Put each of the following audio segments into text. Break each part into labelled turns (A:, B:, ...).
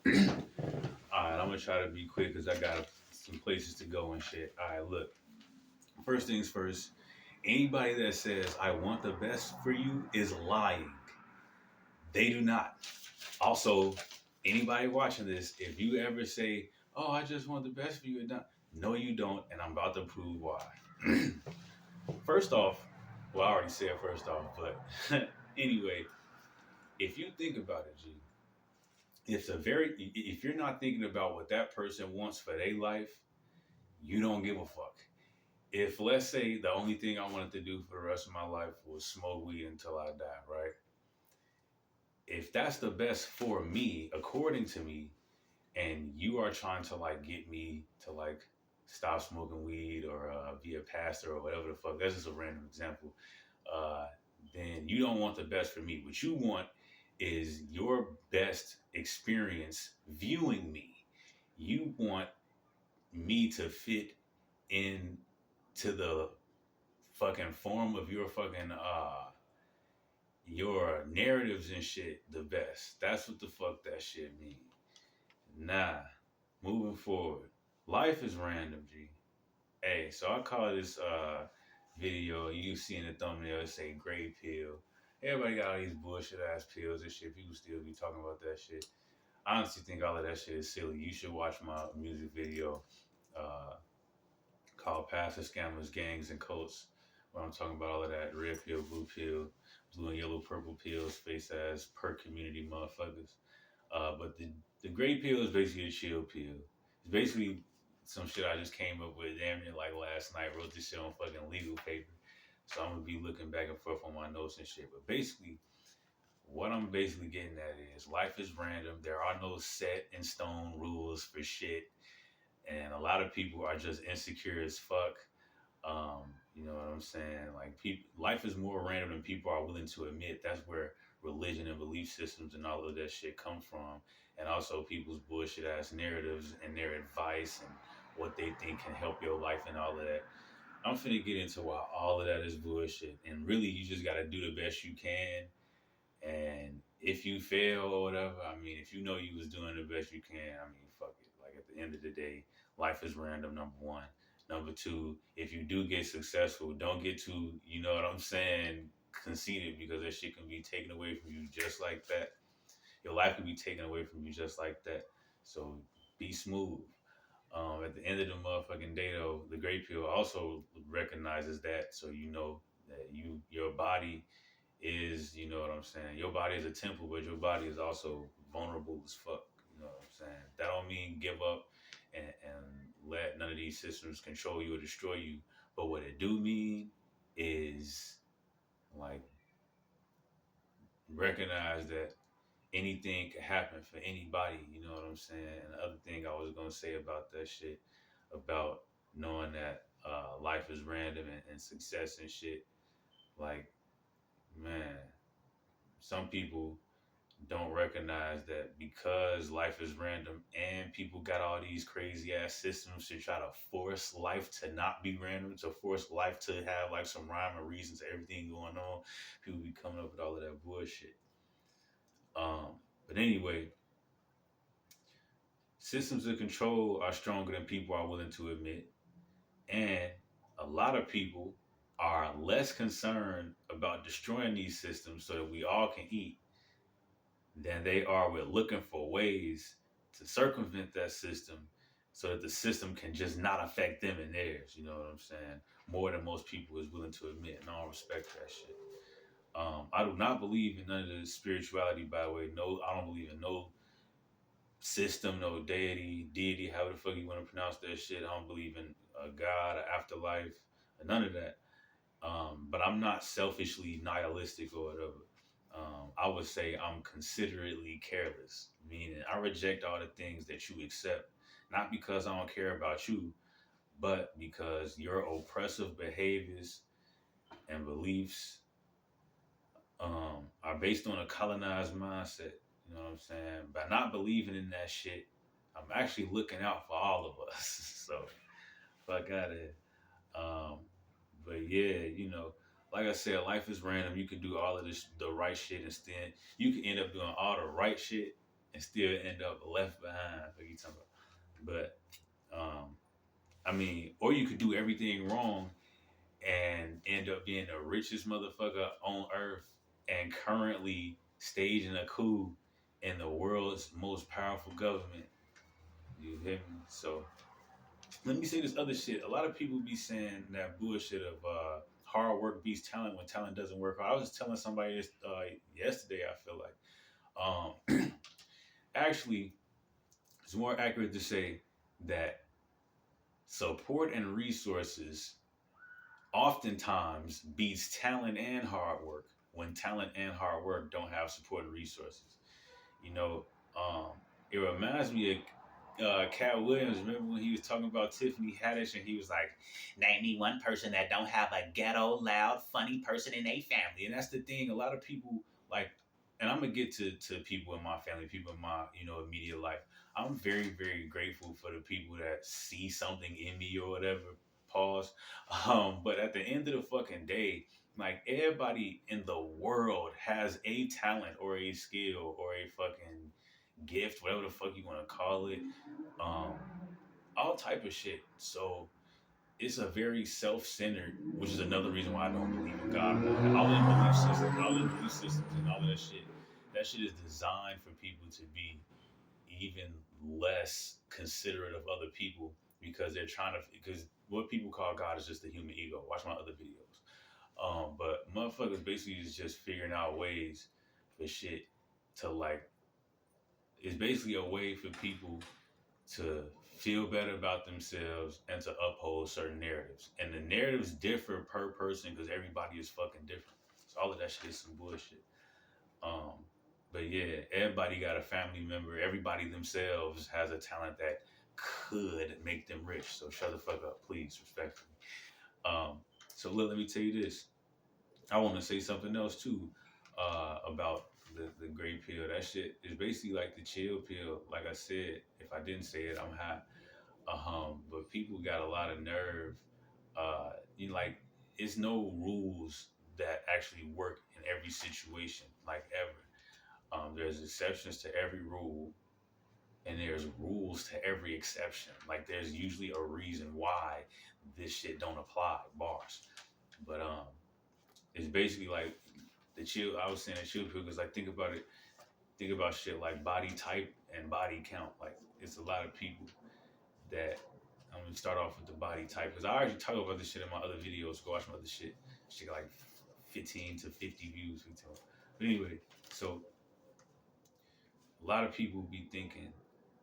A: All right, I'm gonna try to be quick because I got some places to go and shit. All right, look. First things first. Anybody that says I want the best for you is lying. They do not. Also, anybody watching this, if you ever say, "Oh, I just want the best for you," no, you don't, and I'm about to prove why. First off, well, I already said first off, but anyway, if you think about it, G, if you're not thinking about what that person wants for their life, you don't give a fuck. If let's say the only thing I wanted to do for the rest of my life was smoke weed until I die, right? If that's the best for me, according to me, and you are trying to like get me to like stop smoking weed or be a pastor or whatever the fuck, that's just a random example. Uh, then you don't want the best for me. What you want is your best experience viewing me. You want me to fit in to the fucking form of your narratives and shit the best. That's what the fuck that shit mean. Nah. Moving forward. Life is random, G. Hey, so I call this video, you see in the thumbnail, it say gray pill. Everybody got all these bullshit ass pills and shit. People still be talking about that shit. I honestly think all of that shit is silly. You should watch my music video uh, called Pastor Scammers, Gangs, and Cults, where I'm talking about all of that red pill, blue and yellow, purple pills, face ass, per community motherfuckers. But the gray pill is basically a chill pill. It's basically some shit I just came up with damn near like last night. Wrote this shit on fucking legal paper. So I'm gonna be looking back and forth on my notes and shit. But basically, what I'm basically getting at is life is random. There are no set in stone rules for shit. And a lot of people are just insecure as fuck. You know what I'm saying? Like people, life is more random than people are willing to admit. That's where religion and belief systems and all of that shit come from, and also people's bullshit ass narratives and their advice and what they think can help your life and all of that. I'm finna get into why all of that is bullshit, and really you just gotta do the best you can. And if you fail or whatever, I mean, if you know you was doing the best you can, I mean, fuck it. Like at the end of the day, life is random. Number one. Number two, if you do get successful, don't get too, you know what I'm saying, conceited because that shit can be taken away from you just like that. Your life can be taken away from you just like that. So be smooth. At the end of the motherfucking day, though, the great pill also recognizes that, so you know that your body is, you know what I'm saying? Your body is a temple, but your body is also vulnerable as fuck. You know what I'm saying? That don't mean give up and let none of these systems control you or destroy you. But what it do mean is like recognize that anything can happen for anybody. You know what I'm saying? And the other thing I was gonna say about that shit, about knowing that life is random and success and shit, like man, some people don't recognize that because life is random and people got all these crazy ass systems to try to force life to not be random, to force life to have like some rhyme or reason to everything going on. People be coming up with all of that bullshit. But anyway, systems of control are stronger than people are willing to admit. And a lot of people are less concerned about destroying these systems so that we all can eat than they are with looking for ways to circumvent that system so that the system can just not affect them and theirs. You know what I'm saying? More than most people is willing to admit, and I don't respect that shit. I do not believe in none of the spirituality, by the way. No, I don't believe in no system, no deity, however the fuck you want to pronounce that shit. I don't believe in a God, an afterlife, none of that. But I'm not selfishly nihilistic or whatever. I would say I'm considerately careless, meaning I reject all the things that you accept, not because I don't care about you, but because your oppressive behaviors and beliefs are based on a colonized mindset. You know what I'm saying? By not believing in that shit, I'm actually looking out for all of us. So fuck out of here. Um, but yeah, you know, like I said, life is random. You can do all of this, the right shit, instead you can end up doing all the right shit and still end up left behind. What you talking about? But I mean, or you could do everything wrong and end up being the richest motherfucker on earth and currently staging a coup in the world's most powerful government. You hear me? So let me say this other shit. A lot of people be saying that bullshit of hard work beats talent when talent doesn't work. I was telling somebody this yesterday. I feel like actually it's more accurate to say that support and resources oftentimes beats talent and hard work when talent and hard work don't have support and resources. You know, um, it reminds me of Cat Williams. Remember when he was talking about Tiffany Haddish and he was like, "Name me one person that don't have a ghetto, loud, funny person in their family." And that's the thing. A lot of people like, and I'm gonna get to people in my family, people in my immediate life. I'm very very grateful for the people that see something in me or whatever. Pause. But at the end of the fucking day, like everybody in the world has a talent or a skill or a fucking gift, whatever the fuck you want to call it. Um, all type of shit. So it's a very self-centered, which is another reason why I don't believe in God and all that. All them belief systems and all of that shit. That shit is designed for people to be even less considerate of other people because they're trying to because what people call God is just the human ego. Watch my other videos. But motherfuckers basically is just figuring out ways for shit to like. It's basically a way for people to feel better about themselves and to uphold certain narratives. And the narratives differ per person because everybody is fucking different. So all of that shit is some bullshit. Um, but yeah, everybody got a family member. Everybody themselves has a talent that could make them rich. So shut the fuck up, please, respectfully. Um, so look, let me tell you this. I want to say something else too about the gray pill. That shit is basically like the chill pill. Like I said, if I didn't say it, I'm high. But people got a lot of nerve. Like it's no rules that actually work in every situation, like ever. There's exceptions to every rule, and there's rules to every exception. Like there's usually a reason why this shit don't apply. Bars, but it's basically like the chill. I was saying the chill pill because like think about it. Think about shit like body type and body count. Like it's a lot of people that I'm gonna start off with the body type because I already talked about this shit in my other videos. Go watch my other shit. Shit got like 15 to 50 views. But anyway, so a lot of people be thinking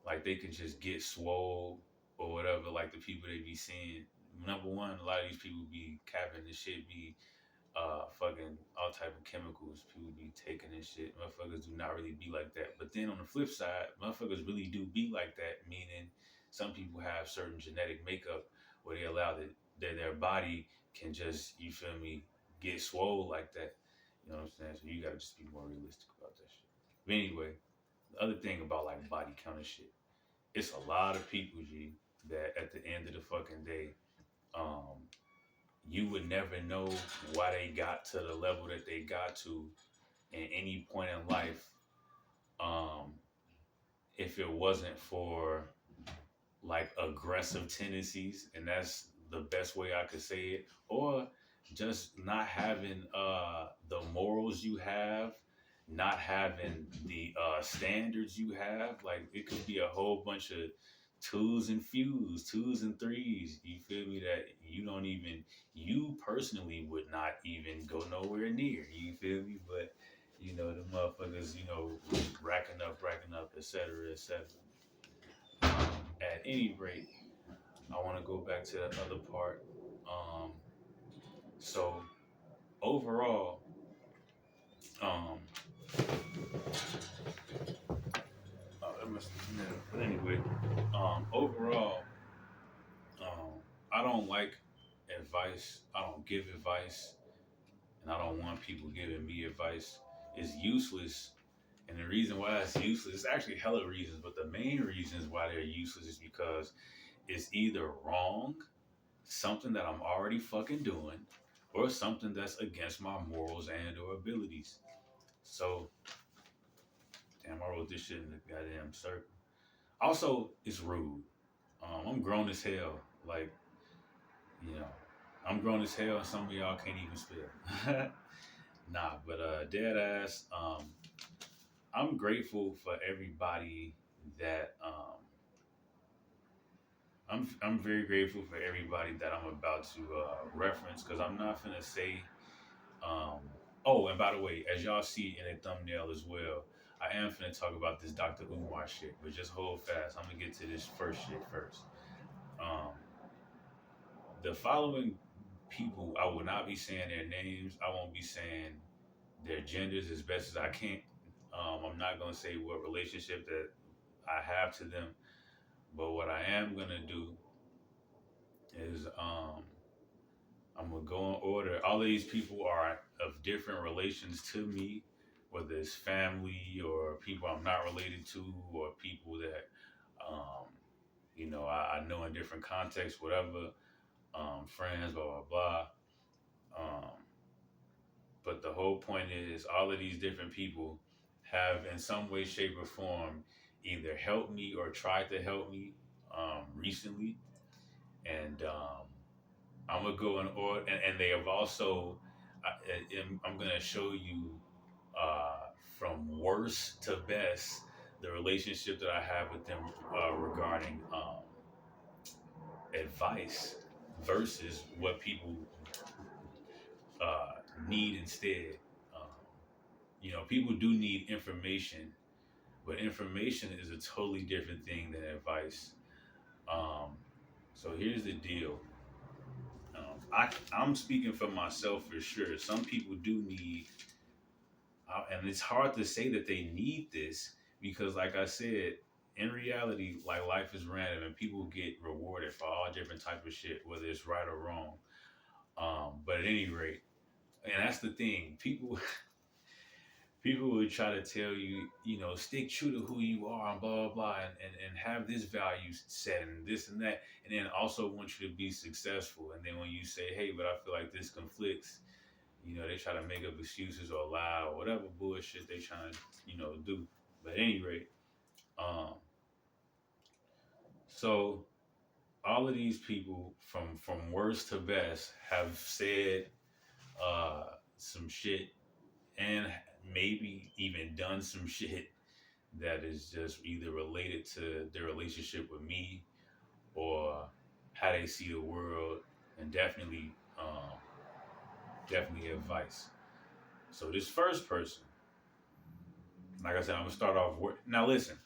A: like they could just get swole or whatever. Like the people they be seeing. Number one, a lot of these people be capping this shit. Be fucking all type of chemicals people be taking and shit. Motherfuckers do not really be like that. But then on the flip side, motherfuckers really do be like that, meaning some people have certain genetic makeup where they allow that their body can just, you feel me, get swole like that. You know what I'm saying? So you gotta just be more realistic about that shit. But anyway, the other thing about like body count and shit, it's a lot of people, G, that at the end of the fucking day, um, you would never know why they got to the level that they got to in any point in life um, if it wasn't for like aggressive tendencies, and that's the best way I could say it, or just not having the morals you have, not having the standards you have. Like it could be a whole bunch of twos and threes. You feel me? That you don't even, you personally would not even go nowhere near. You feel me? But the motherfuckers, racking up, etc., etc. At any rate, I want to go back to that other part. Um, so overall, um, that must have been it. But anyway, overall, I don't like advice. I don't give advice, and I don't want people giving me advice. It's useless. And the reason why it's useless, it's actually hella reasons, but the main reasons why they're useless is because it's either wrong, something that I'm already fucking doing, or something that's against my morals and or abilities. So, damn, Damn, I wrote this shit in the goddamn circle. Also, it's rude. I'm grown as hell. Like, you know, I'm grown as hell, and some of y'all can't even spell. Nah, but dead ass. I'm grateful for everybody that I'm very grateful for everybody that I'm about to reference because I'm not gonna say. Um, oh, and by the way, as y'all see in a thumbnail as well, I am finna talk about this Dr. Umar shit, but just hold fast. I'm gonna get to this first shit first. Um, the following people, I will not be saying their names. I won't be saying their genders as best as I can. I'm not gonna say what relationship that I have to them, but what I am gonna do is I'm gonna go in order. All of these people are of different relations to me, whether it's family or people I'm not related to, or people that um, I know in different contexts, whatever, friends, blah blah blah. Um, but the whole point is, all of these different people have, in some way, shape, or form, either helped me or tried to help me recently, and I'm gonna go in order, and they have also. I'm gonna show you from worst to best the relationship that I have with them regarding advice versus what people uh, need instead. Um, people do need information, but information is a totally different thing than advice. Um, so here's the deal. I'm speaking for myself for sure. Some people do need, and it's hard to say that they need this because, like I said, in reality, like life is random and people get rewarded for all different type of shit, whether it's right or wrong. But at any rate, and that's the thing, people would try to tell you, stick true to who you are and blah blah blah, and have this value set and this and that, and then also want you to be successful. And then when you say, hey, but I feel like this conflicts, they try to make up excuses or lie or whatever bullshit they trying to, do. But at any rate, um, so all of these people from worst to best have said some shit and maybe even done some shit that is just either related to their relationship with me or how they see the world, and definitely advice. So this first person, like I said, I'm gonna start off with. Now listen,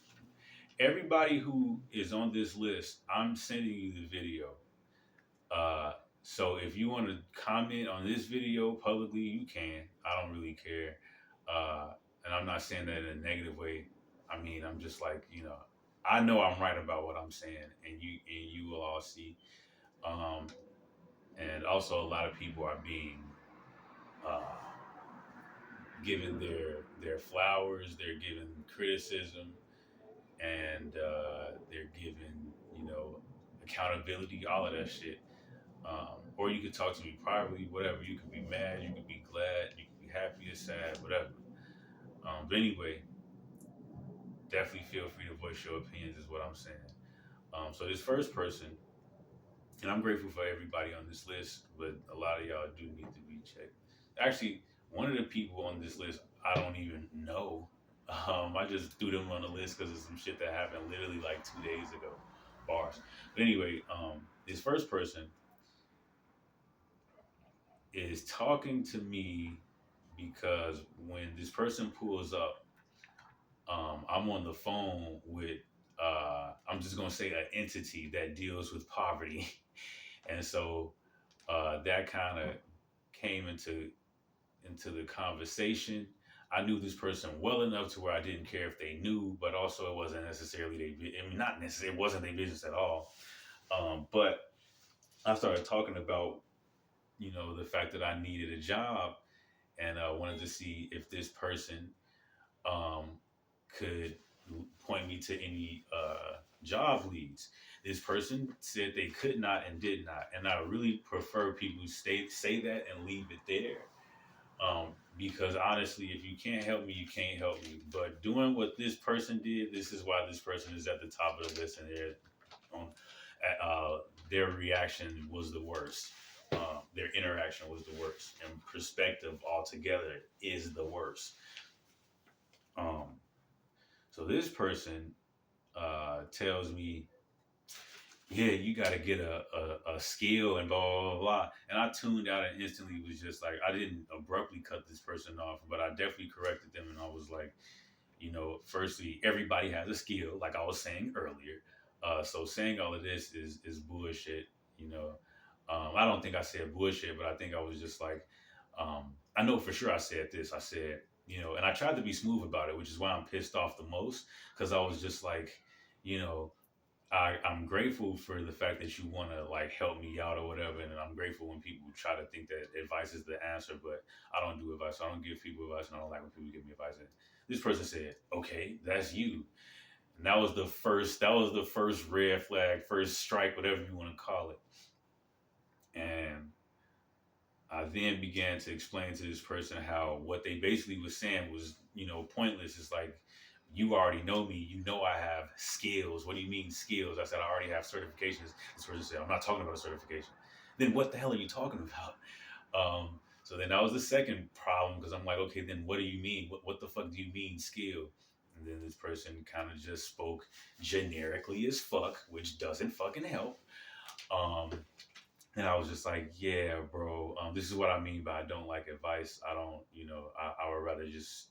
A: everybody who is on this list, I'm sending you the video. Uh, so if you want to comment on this video publicly, you can. I don't really care. Uh, and I'm not saying that in a negative way. I mean, I'm just like, I know I'm right about what I'm saying, and you will all see. Um, and also, a lot of people are being uh, given their flowers. They're given criticism, and they're given, accountability. All of that shit. Or you could talk to me privately, whatever. You could be mad, you could be glad, you could be happy or sad, whatever. But anyway, definitely feel free to voice your opinions, is what I'm saying. So this first person, and I'm grateful for everybody on this list, but a lot of y'all do need to be checked. Actually, one of the people on this list I don't even know. I just threw them on the list because of some shit that happened literally like 2 days ago. Bars. But anyway, this first person is talking to me because when this person pulls up, I'm on the phone with, I'm just gonna say, an entity that deals with poverty, and so that kind of came into the conversation. I knew this person well enough to where I didn't care if they knew, but also it wasn't necessarily I mean, not necessarily, it wasn't their business at all. But I started talking about, the fact that I needed a job, and I wanted to see if this person um, could point me to any job leads. This person said they could not and did not, and I really prefer people say that and leave it there. Because honestly, if you can't help me, you can't help me. But doing what this person did, this is why this person is at the top of the list, and on, uh, their reaction was the worst. Their interaction was the worst, and perspective altogether is the worst. Um, so this person tells me, yeah, you got to get a skill and blah, blah, blah, blah. And I tuned out and instantly was just like, I didn't abruptly cut this person off, but I definitely corrected them. And I was like, firstly, everybody has a skill, like I was saying earlier. So saying all of this is bullshit. You know, I don't think I said bullshit, but I think I was just like, I know for sure I said this. I said, and I tried to be smooth about it, which is why I'm pissed off the most because I was just like, you know, I'm grateful for the fact that you want to like help me out or whatever, and I'm grateful when people try to think that advice is the answer. But I don't do advice. I don't give people advice, and I don't like when people give me advice. And this person said, "Okay, that's you." And that was the first. That was the first red flag, first strike, whatever you want to call it. And I then began to explain to this person how what they basically was saying was, pointless. It's like, you already know me. You know I have skills. What do you mean skills? I said, I already have certifications. This person said, I'm not talking about a certification. Then what the hell are you talking about? So then that was the second problem because I'm like, okay, then what do you mean? What the fuck do you mean skill? And then this person kind of just spoke generically as fuck, which doesn't fucking help. Um, and I was just like, yeah, bro, this is what I mean by I don't like advice. I don't, I would rather just,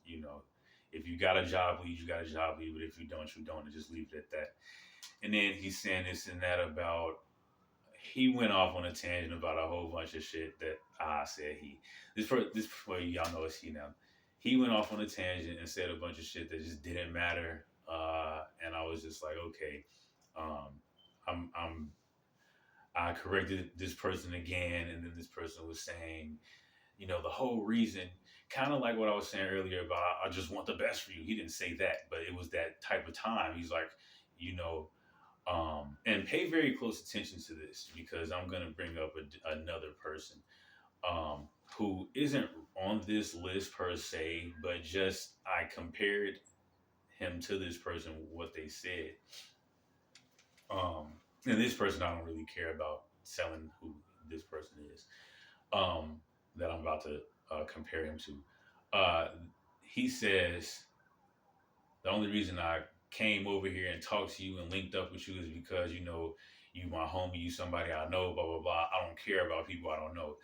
A: if you got a job lead, you got a job lead. But if you don't, you don't. And just leave it at that. And then he's saying this and that about, he went off on a tangent about a whole bunch of shit that I said this, well, y'all know it's he now. He went off on a tangent and said a bunch of shit that just didn't matter. And I was just like, okay, um, I'm I corrected this person again, and then this person was saying, the whole reason, kind of like what I was saying earlier about I just want the best for you. He didn't say that, but it was that type of time. He's like, you know, and pay very close attention to this because I'm going to bring up another person who isn't on this list per se, but just I compared him to this person, what they said. Um, and this person, I don't really care about selling who this person is that I'm about to compare him to. He says the only reason I came over here and talked to you and linked up with you is because you my homie, you somebody I know, blah blah blah. I don't care about people I don't know.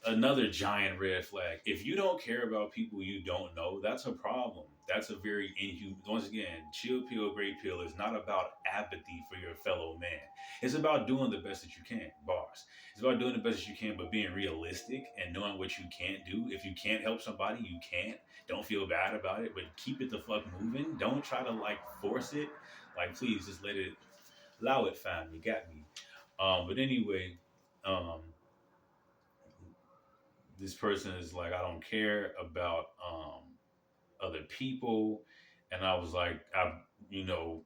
A: Another giant red flag. If you don't care about people you don't know, that's a problem. That's a very inhuman. Once again, chill pill, great pill is not about apathy for your fellow man. It's about doing the best that you can. Bars. It's about doing the best that you can, but being realistic and knowing what you can't do. If you can't help somebody, you can't. Don't feel bad about it, but keep it the fuck moving. Don't try to like force it. Like please, just let it, allow it. Fine, you got me. But anyway, um, this person is like, I don't care about other people. And I was like, you know,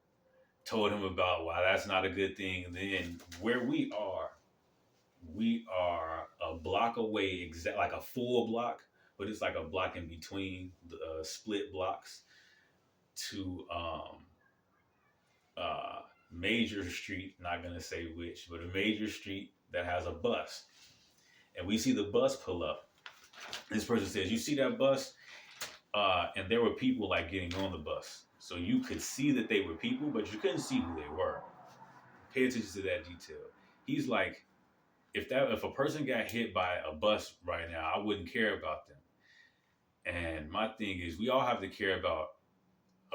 A: told him about why that's not a good thing. And then where we are a block away, exact like a full block, but it's like a block in between the split blocks to uh, major street. Not gonna say which, but a major street that has a bus. And we see the bus pull up. This person says, "You see that bus?" And there were people like getting on the bus, so you could see that they were people, but you couldn't see who they were. Pay attention to that detail. He's like, if a person got hit by a bus right now, I wouldn't care about them. And my thing is, we all have to care about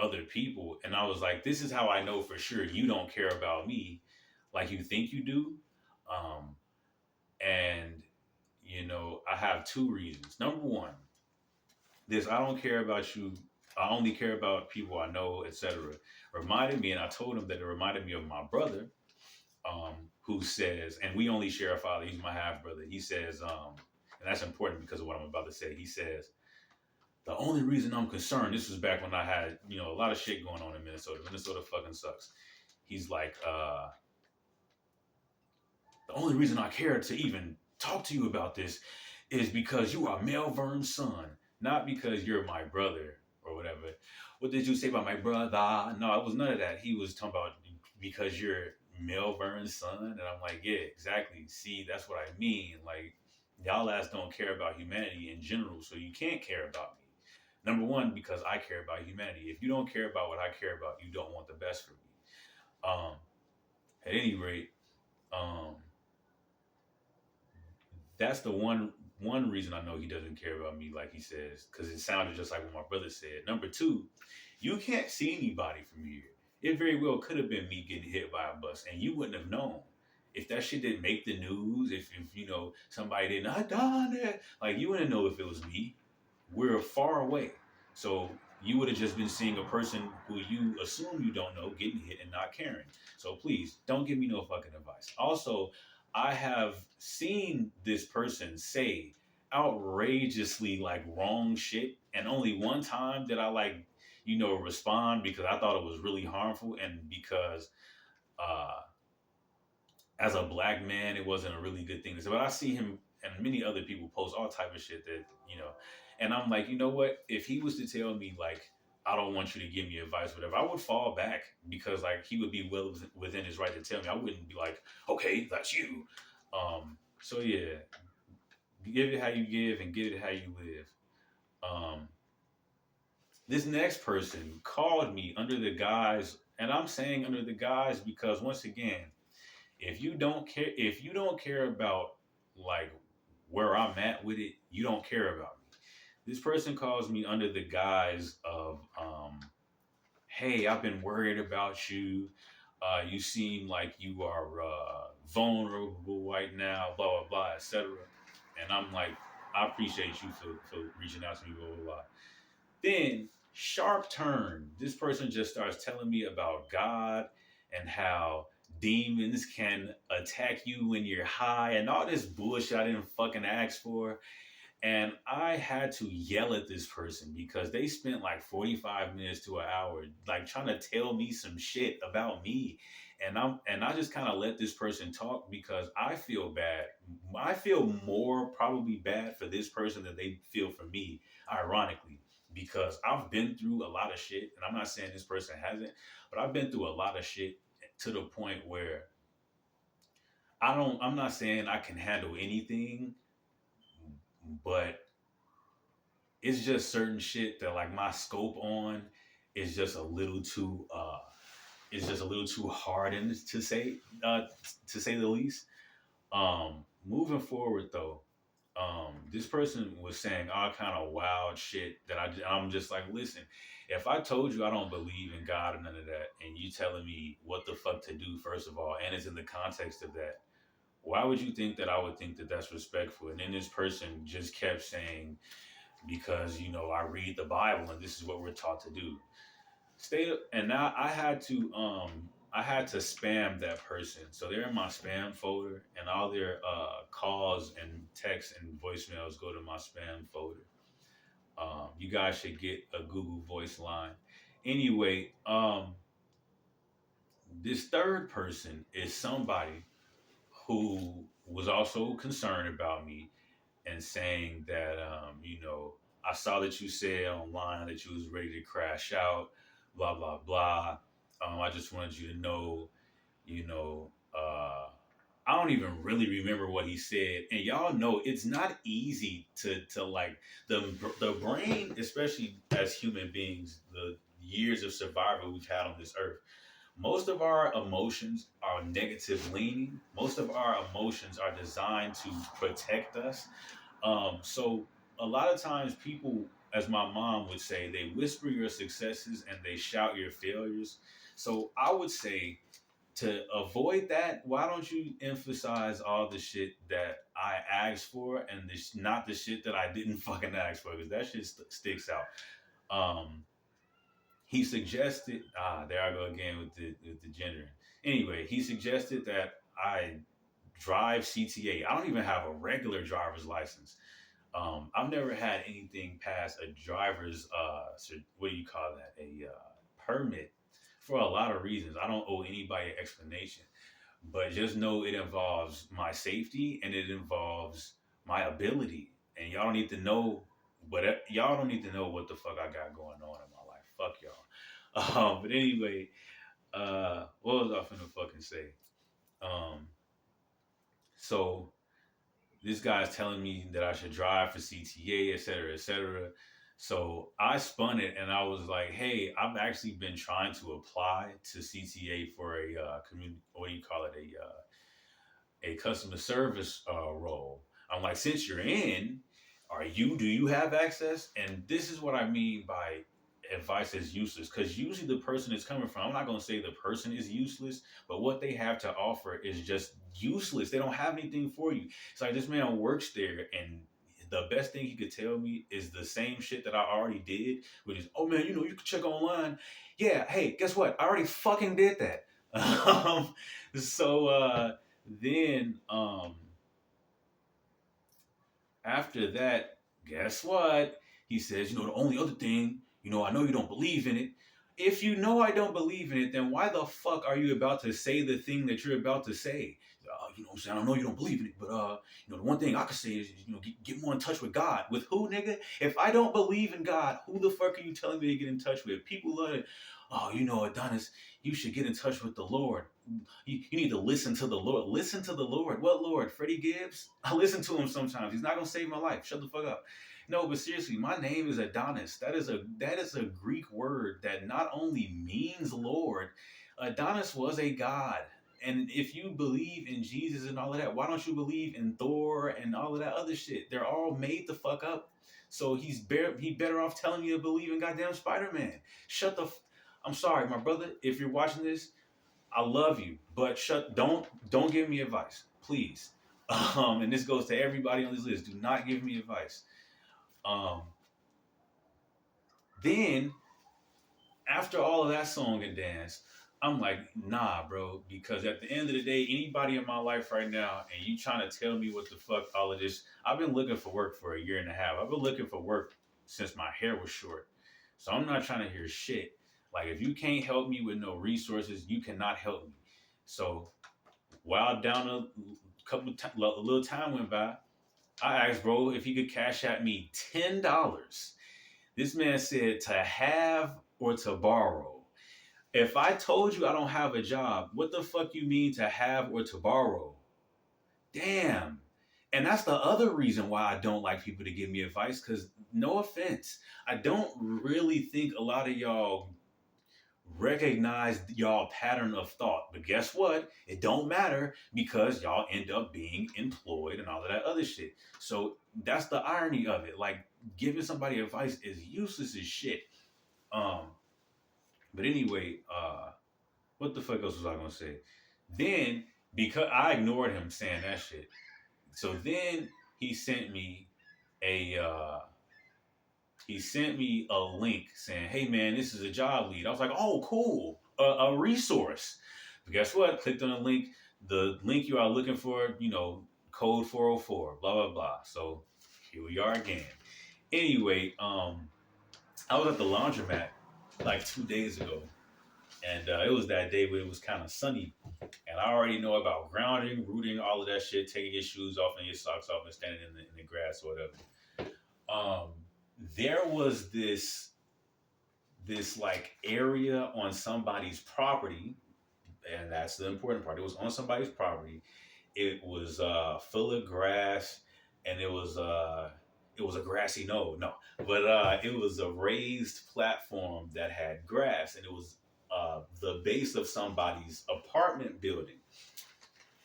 A: other people. And I was like, this is how I know for sure you don't care about me like you think you do. Um, and I have two reasons. Number one, this I don't care about you. I only care about people I know, etc. Reminded me, and I told him that it reminded me of my brother, who says, and we only share a father. He's my half brother. He says, and that's important because of what I'm about to say. He says, the only reason I'm concerned. This was back when I had a lot of shit going on in Minnesota. Minnesota fucking sucks. He's like, the only reason I care to even talk to you about this is because you are Melvern's son, not because you're my brother or whatever. What did you say about my brother? No, it was none of that. He was talking about because you're Melvern's son. And I'm like, yeah, exactly. See, that's what I mean. Like, y'all ass don't care about humanity in general, so you can't care about me. Number one, because I care about humanity. If you don't care about what I care about, you don't want the best for me. Um, at any rate, um, that's the one reason I know he doesn't care about me, like he says, because it sounded just like what my brother said. Number two, you can't see anybody from here. It very well could have been me getting hit by a bus, and you wouldn't have known. If that shit didn't make the news, if you know somebody didn't, I done it, like you wouldn't know if it was me. We're far away, so you would have just been seeing a person who you assume you don't know getting hit and not caring. So please don't give me no fucking advice. Also, I have seen this person say outrageously like wrong shit, and only one time did I like respond because I thought it was really harmful, and because uh as a black man it wasn't a really good thing to say. But I see him and many other people post all type of shit that and I'm like, you know what, if he was to tell me like, I don't want you to give me advice, whatever, I would fall back because like he would be well within his right to tell me. I wouldn't be like, okay, that's you. So yeah, give it how you give and get it how you live. um this next person called me under the guise, and I'm saying under the guise because once again, if you don't care about like where I'm at with it, you don't care about me. This person calls me under the guise of hey, I've been worried about you. You seem like you are vulnerable right now, blah blah blah, etc. And I'm like, I appreciate you for reaching out to me, blah blah blah. Then, sharp turn, this person just starts telling me about God and how demons can attack you when you're high and all this bullshit I didn't fucking ask for. And I had to yell at this person because they spent like 45 minutes to an hour like trying to tell me some shit about me. And I just kind of let this person talk because I feel bad. I feel more probably bad for this person than they feel for me, ironically, because I've been through a lot of shit. And I'm not saying this person hasn't, but I've been through a lot of shit to the point where I'm not saying I can handle anything, but it's just certain shit that like my scope on is just a little too hardened to say the least. Moving forward though, this person was saying all kind of wild shit that I'm just like, listen, if I told you I don't believe in God or none of that, and you telling me what the fuck to do, first of all, and it's in the context of that, why would you think that I would think that that's respectful? And then this person just kept saying, because I read the Bible and this is what we're taught to do. And now I had to spam that person. So they're in my spam folder, and all their calls and texts and voicemails go to my spam folder. You guys should get a Google Voice line. Anyway, this third person is somebody who was also concerned about me and saying that I saw that you said online that you was ready to crash out, blah blah blah. I just wanted you to know, you know, I don't even really remember what he said, and y'all know it's not easy to like the brain, especially as human beings, the years of survival we've had on this earth. Most of our emotions are negative leaning. Most of our emotions are designed to protect us. So a lot of times people, as my mom would say, they whisper your successes and they shout your failures. So I would say to avoid that, why don't you emphasize all the shit that I asked for and not the shit that I didn't fucking ask for, because that shit sticks out. Um, he suggested, there I go again with the gender. Anyway, he suggested that I drive CTA. I don't even have a regular driver's license. I've never had anything past a driver's what do you call that? A permit, for a lot of reasons. I don't owe anybody an explanation, but just know it involves my safety and it involves my ability. and y'all don't need to know. But y'all don't need to know what the fuck I got going on in my life. Fuck y'all. But anyway, what was I finna fucking say? Um, so this guy's telling me that I should drive for CTA, et cetera, et cetera. So I spun it and I was like, hey, I've actually been trying to apply to CTA for a community, what do you call it, a customer service role. I'm like, since you're in, do you have access? And this is what I mean by advice is useless. Because usually the person is coming from, I'm not going to say the person is useless, but what they have to offer is just useless. They don't have anything for you. It's like this man works there and the best thing he could tell me is the same shit that I already did, which is, oh man, you can check online. Yeah, hey, guess what? I already fucking did that. So then after that, guess what? He says, the only other thing, I know you don't believe in it. If you know I don't believe in it, then why the fuck are you about to say the thing that you're about to say? What I'm saying? I know you don't believe in it, but the one thing I could say is, get more in touch with God. With who, nigga? If I don't believe in God, who the fuck are you telling me to get in touch with? People love it. Oh, Adonis, you should get in touch with the Lord. You need to listen to the Lord. Listen to the Lord. What Lord? Freddie Gibbs? I listen to him sometimes. He's not gonna save my life. Shut the fuck up. No, but seriously, my name is Adonis. That is a Greek word that not only means Lord. Adonis was a god. And if you believe in Jesus and all of that, why don't you believe in Thor and all of that other shit? They're all made the fuck up. So he better off telling you to believe in goddamn Spider-Man. Shut the. I'm sorry, my brother. If you're watching this, I love you, but don't give me advice, please. And this goes to everybody on this list. Do not give me advice. Um, then after all of that song and dance, I'm like, nah, bro, because at the end of the day, anybody in my life right now, and you trying to tell me what the fuck all of this, I've been looking for work for a year and a half. I've been looking for work since my hair was short. So I'm not trying to hear shit. Like, if you can't help me with no resources, you cannot help me. So while down a little time went by, I asked bro if he could cash at me $10. This man said to have or to borrow. If I told you I don't have a job, what the fuck you mean to have or to borrow? Damn. And that's the other reason why I don't like people to give me advice, because no offense, I don't really think a lot of y'all recognize y'all pattern of thought. But guess what? It don't matter because y'all end up being employed and all of that other shit. So that's the irony of it. Like, giving somebody advice is useless as shit. Um, but anyway, what the fuck else was I gonna say? Then, because I ignored him saying that shit, so then he sent me a link saying, "Hey man, this is a job lead." I was like, "Oh, cool, a resource." But guess what? Clicked on the link. The link you are looking for, code 404, blah blah blah. So here we are again. Anyway, I was at the laundromat like 2 days ago, and it was that day where it was kind of sunny, and I already know about grounding, rooting, all of that shit, taking your shoes off and your socks off and standing in the grass or whatever. Um, there was this like area on somebody's property, and that's the important part. It was on somebody's property. It was full of grass, and it was a grassy no, but it was a raised platform that had grass, and it was the base of somebody's apartment building.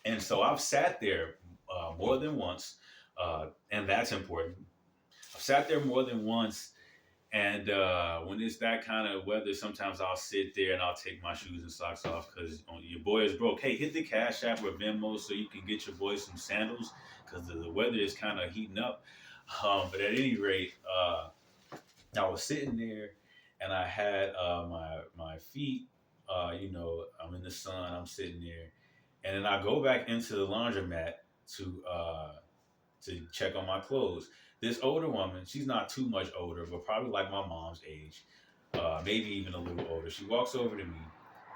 A: And so I've sat there more than once, and that's important. I've sat there more than once, and when it's that kind of weather, sometimes I'll sit there and I'll take my shoes and socks off because your boy is broke. Hey, hit the Cash App or Venmo so you can get your boy some sandals because the weather is kind of heating up. But at any rate, I was sitting there and I had my feet, I'm in the sun, I'm sitting there. And then I go back into the laundromat to check on my clothes. This older woman, she's not too much older, but probably like my mom's age, maybe even a little older. She walks over to me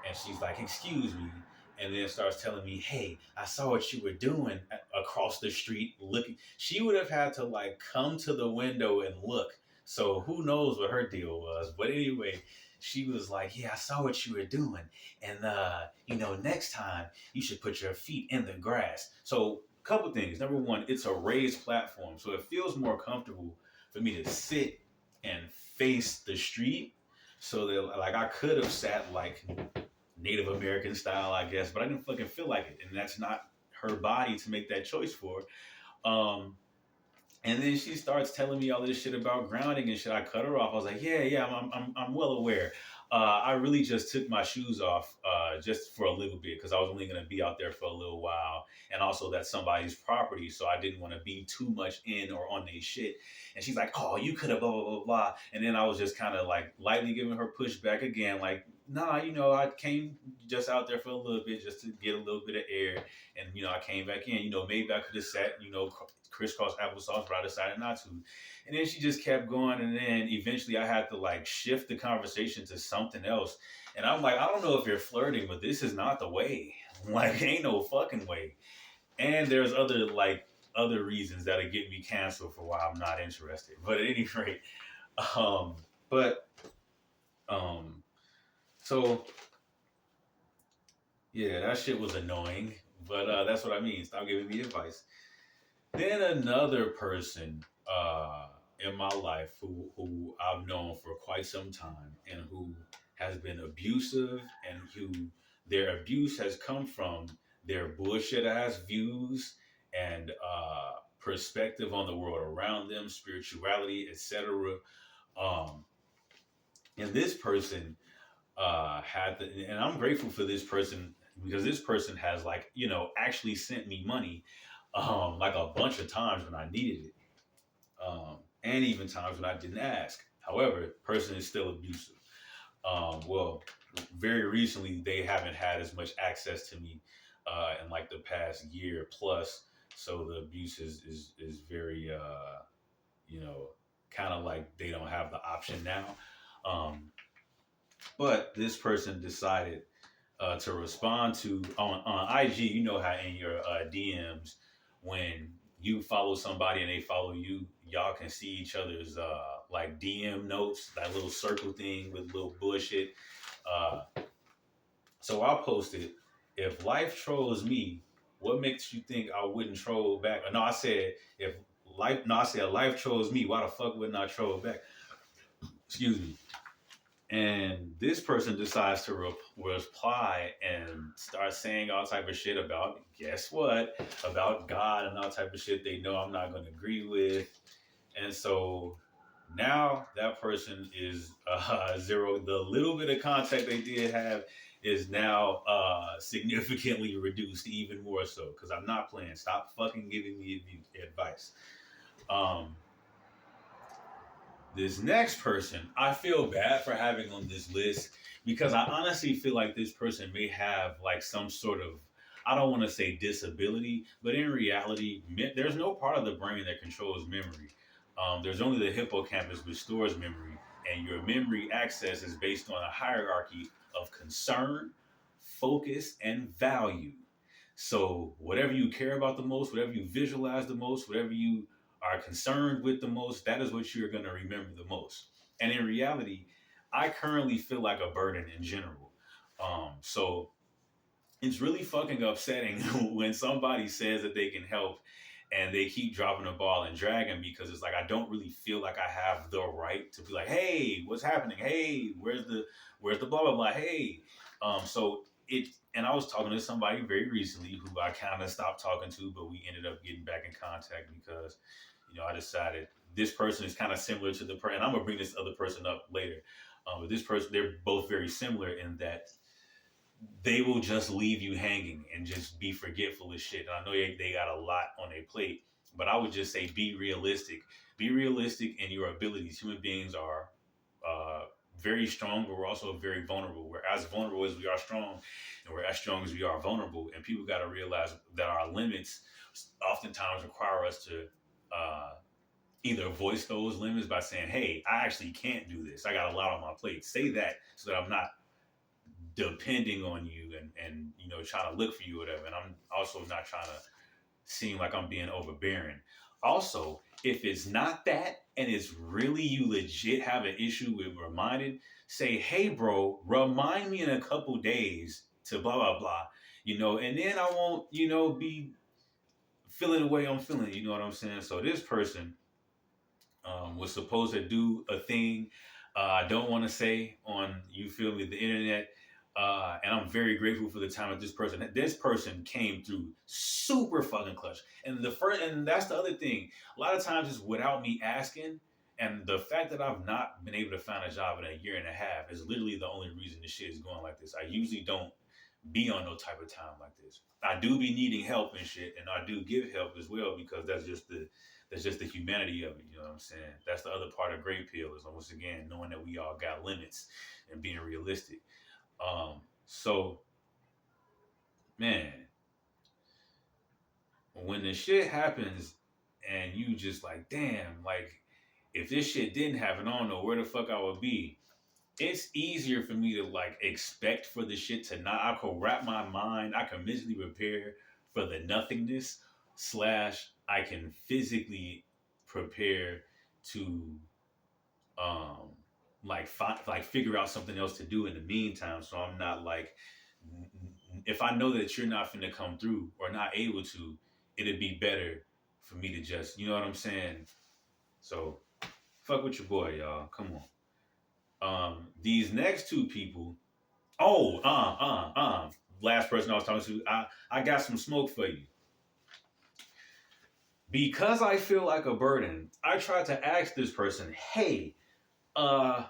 A: and she's like, "Excuse me." and then starts telling me, "Hey, I saw what you were doing across the street looking." She would have had to like come to the window and look. So who knows what her deal was? But anyway, she was like, "Yeah, I saw what you were doing, and next time you should put your feet in the grass." So a couple things. Number one, it's a raised platform, so it feels more comfortable for me to sit and face the street. So that like I could have sat like Native American style, I guess, but I didn't fucking feel like it, and that's not her body to make that choice for. Um, and then she starts telling me all this shit about grounding and shit. I cut her off. I was like, yeah, yeah, I'm well aware. I really just took my shoes off just for a little bit because I was only going to be out there for a little while. And also, that's somebody's property. So I didn't want to be too much in or on their shit. And she's like, oh, you could have blah, blah, blah, blah. And then I was just kind of like lightly giving her pushback again, like, nah, I came just out there for a little bit just to get a little bit of air. And, I came back in. Maybe I could have sat, crisscross applesauce, but I decided not to. And then she just kept going. And then eventually I had to like shift the conversation to something else. And I'm like, I don't know if you're flirting, but this is not the way. Like, ain't no fucking way. And there's other reasons that'll get me canceled for why I'm not interested. But at any rate, um, but um, so yeah, that shit was annoying. But that's what I mean. Stop giving me advice. Then another person in my life who I've known for quite some time and who has been abusive and who their abuse has come from their bullshit ass views and perspective on the world around them, spirituality, etc. Um, and this person and I'm grateful for this person because this person has like actually sent me money like a bunch of times when I needed it, and even times when I didn't ask. However, the person is still abusive. Well, very recently they haven't had as much access to me in like the past year plus, so the abuse is very kind of like they don't have the option now. Um, but this person decided to respond to on IG. You know how in your DMs when you follow somebody and they follow you, y'all can see each other's like DM notes, that little circle thing with little bullshit. Uh, so I posted, if life trolls me, what makes you think I wouldn't troll back? No, I said if life. No, I said life trolls me. Why the fuck wouldn't I troll back? Excuse me. And this person decides to reply and start saying all type of shit about, guess what, about God and all type of shit they know I'm not going to agree with. And so now that person is zero. The little bit of contact they did have is now significantly reduced, even more so, because I'm not playing. Stop fucking giving me advice. Um, this next person, I feel bad for having on this list because I honestly feel like this person may have like some sort of, I don't want to say disability, but in reality, there's no part of the brain that controls memory. There's only the hippocampus which stores memory, and your memory access is based on a hierarchy of concern, focus, and value. So, whatever you care about the most, whatever you visualize the most, whatever you are concerned with the most, that is what you're going to remember the most. And in reality, I currently feel like a burden in general. So it's really fucking upsetting when somebody says that they can help and they keep dropping the ball and dragging because it's like I don't really feel like I have the right to be like, hey, what's happening? Hey, where's the blah blah blah? Hey, so it and I was talking to somebody very recently who I kind of stopped talking to, but we ended up getting back in contact because I decided this person is kind of similar to the person, and I'm gonna bring this other person up later. But this person, they're both very similar in that they will just leave you hanging and just be forgetful of shit. And I know they got a lot on their plate, but I would just say be realistic. Be realistic in your abilities. Human beings are uh, very strong, but we're also very vulnerable. We're as vulnerable as we are strong, and we're as strong as we are vulnerable. And people got to realize that our limits oftentimes require us to uh, either voice those limits by saying, "Hey, I actually can't do this. I got a lot on my plate." Say that so that I'm not depending on you and you know trying to look for you or whatever. And I'm also not trying to seem like I'm being overbearing. Also, if it's not that and it's really you legit have an issue with reminded, say, hey bro, remind me in a couple days to blah blah blah. You know, and then I won't, you know, be feeling the way I'm feeling, you know what I'm saying? So this person was supposed to do a thing I don't want to say on, you feel me, the internet. And I'm very grateful for the time of this person. This person came through super fucking clutch. And and that's the other thing. A lot of times it's without me asking. And the fact that I've not been able to find a job in a year and a half is literally the only reason this shit is going like this. I usually don't be on no type of time like this. I do be needing help and shit, and I do give help as well because that's just the humanity of it. You know what I'm saying? That's the other part of Great Pill is once again knowing that we all got limits and being realistic. So man, when the shit happens and you just like, damn, like if this shit didn't happen, I don't know where the fuck I would be. It's easier for me to like expect for the shit to not. I can wrap my mind. I can mentally prepare for the nothingness. Slash, I can physically prepare to um like figure out something else to do in the meantime. So I'm not like, if I know that you're not finna come through or not able to, it'd be better for me to just, you know what I'm saying. So fuck with your boy, y'all. Come on. These next two people. Oh, last person I was talking to, I got some smoke for you. Because I feel like a burden, I tried to ask this person, hey, uh,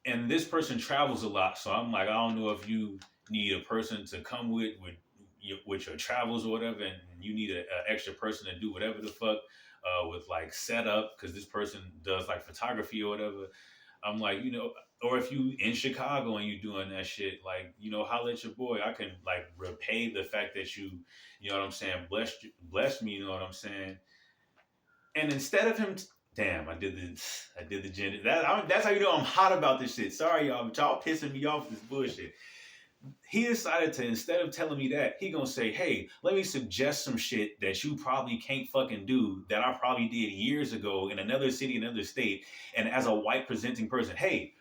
A: and this person travels a lot, so I'm like, I don't know if you need a person to come with your travels or whatever, and you need an extra person to do whatever the fuck with like setup, because this person does like photography or whatever. I'm like, you know, or if you in Chicago and you doing that shit, like, you know, holla at your boy. I can like repay the fact that you know what I'm saying, bless me, you know what I'm saying. And instead of him, damn, I did the gender. That's how you know I'm hot about this shit. Sorry, y'all, but y'all pissing me off with this bullshit. He decided to, instead of telling me that, he gonna say, hey, let me suggest some shit that you probably can't fucking do that I probably did years ago in another city, another state. And as a white presenting person, hey,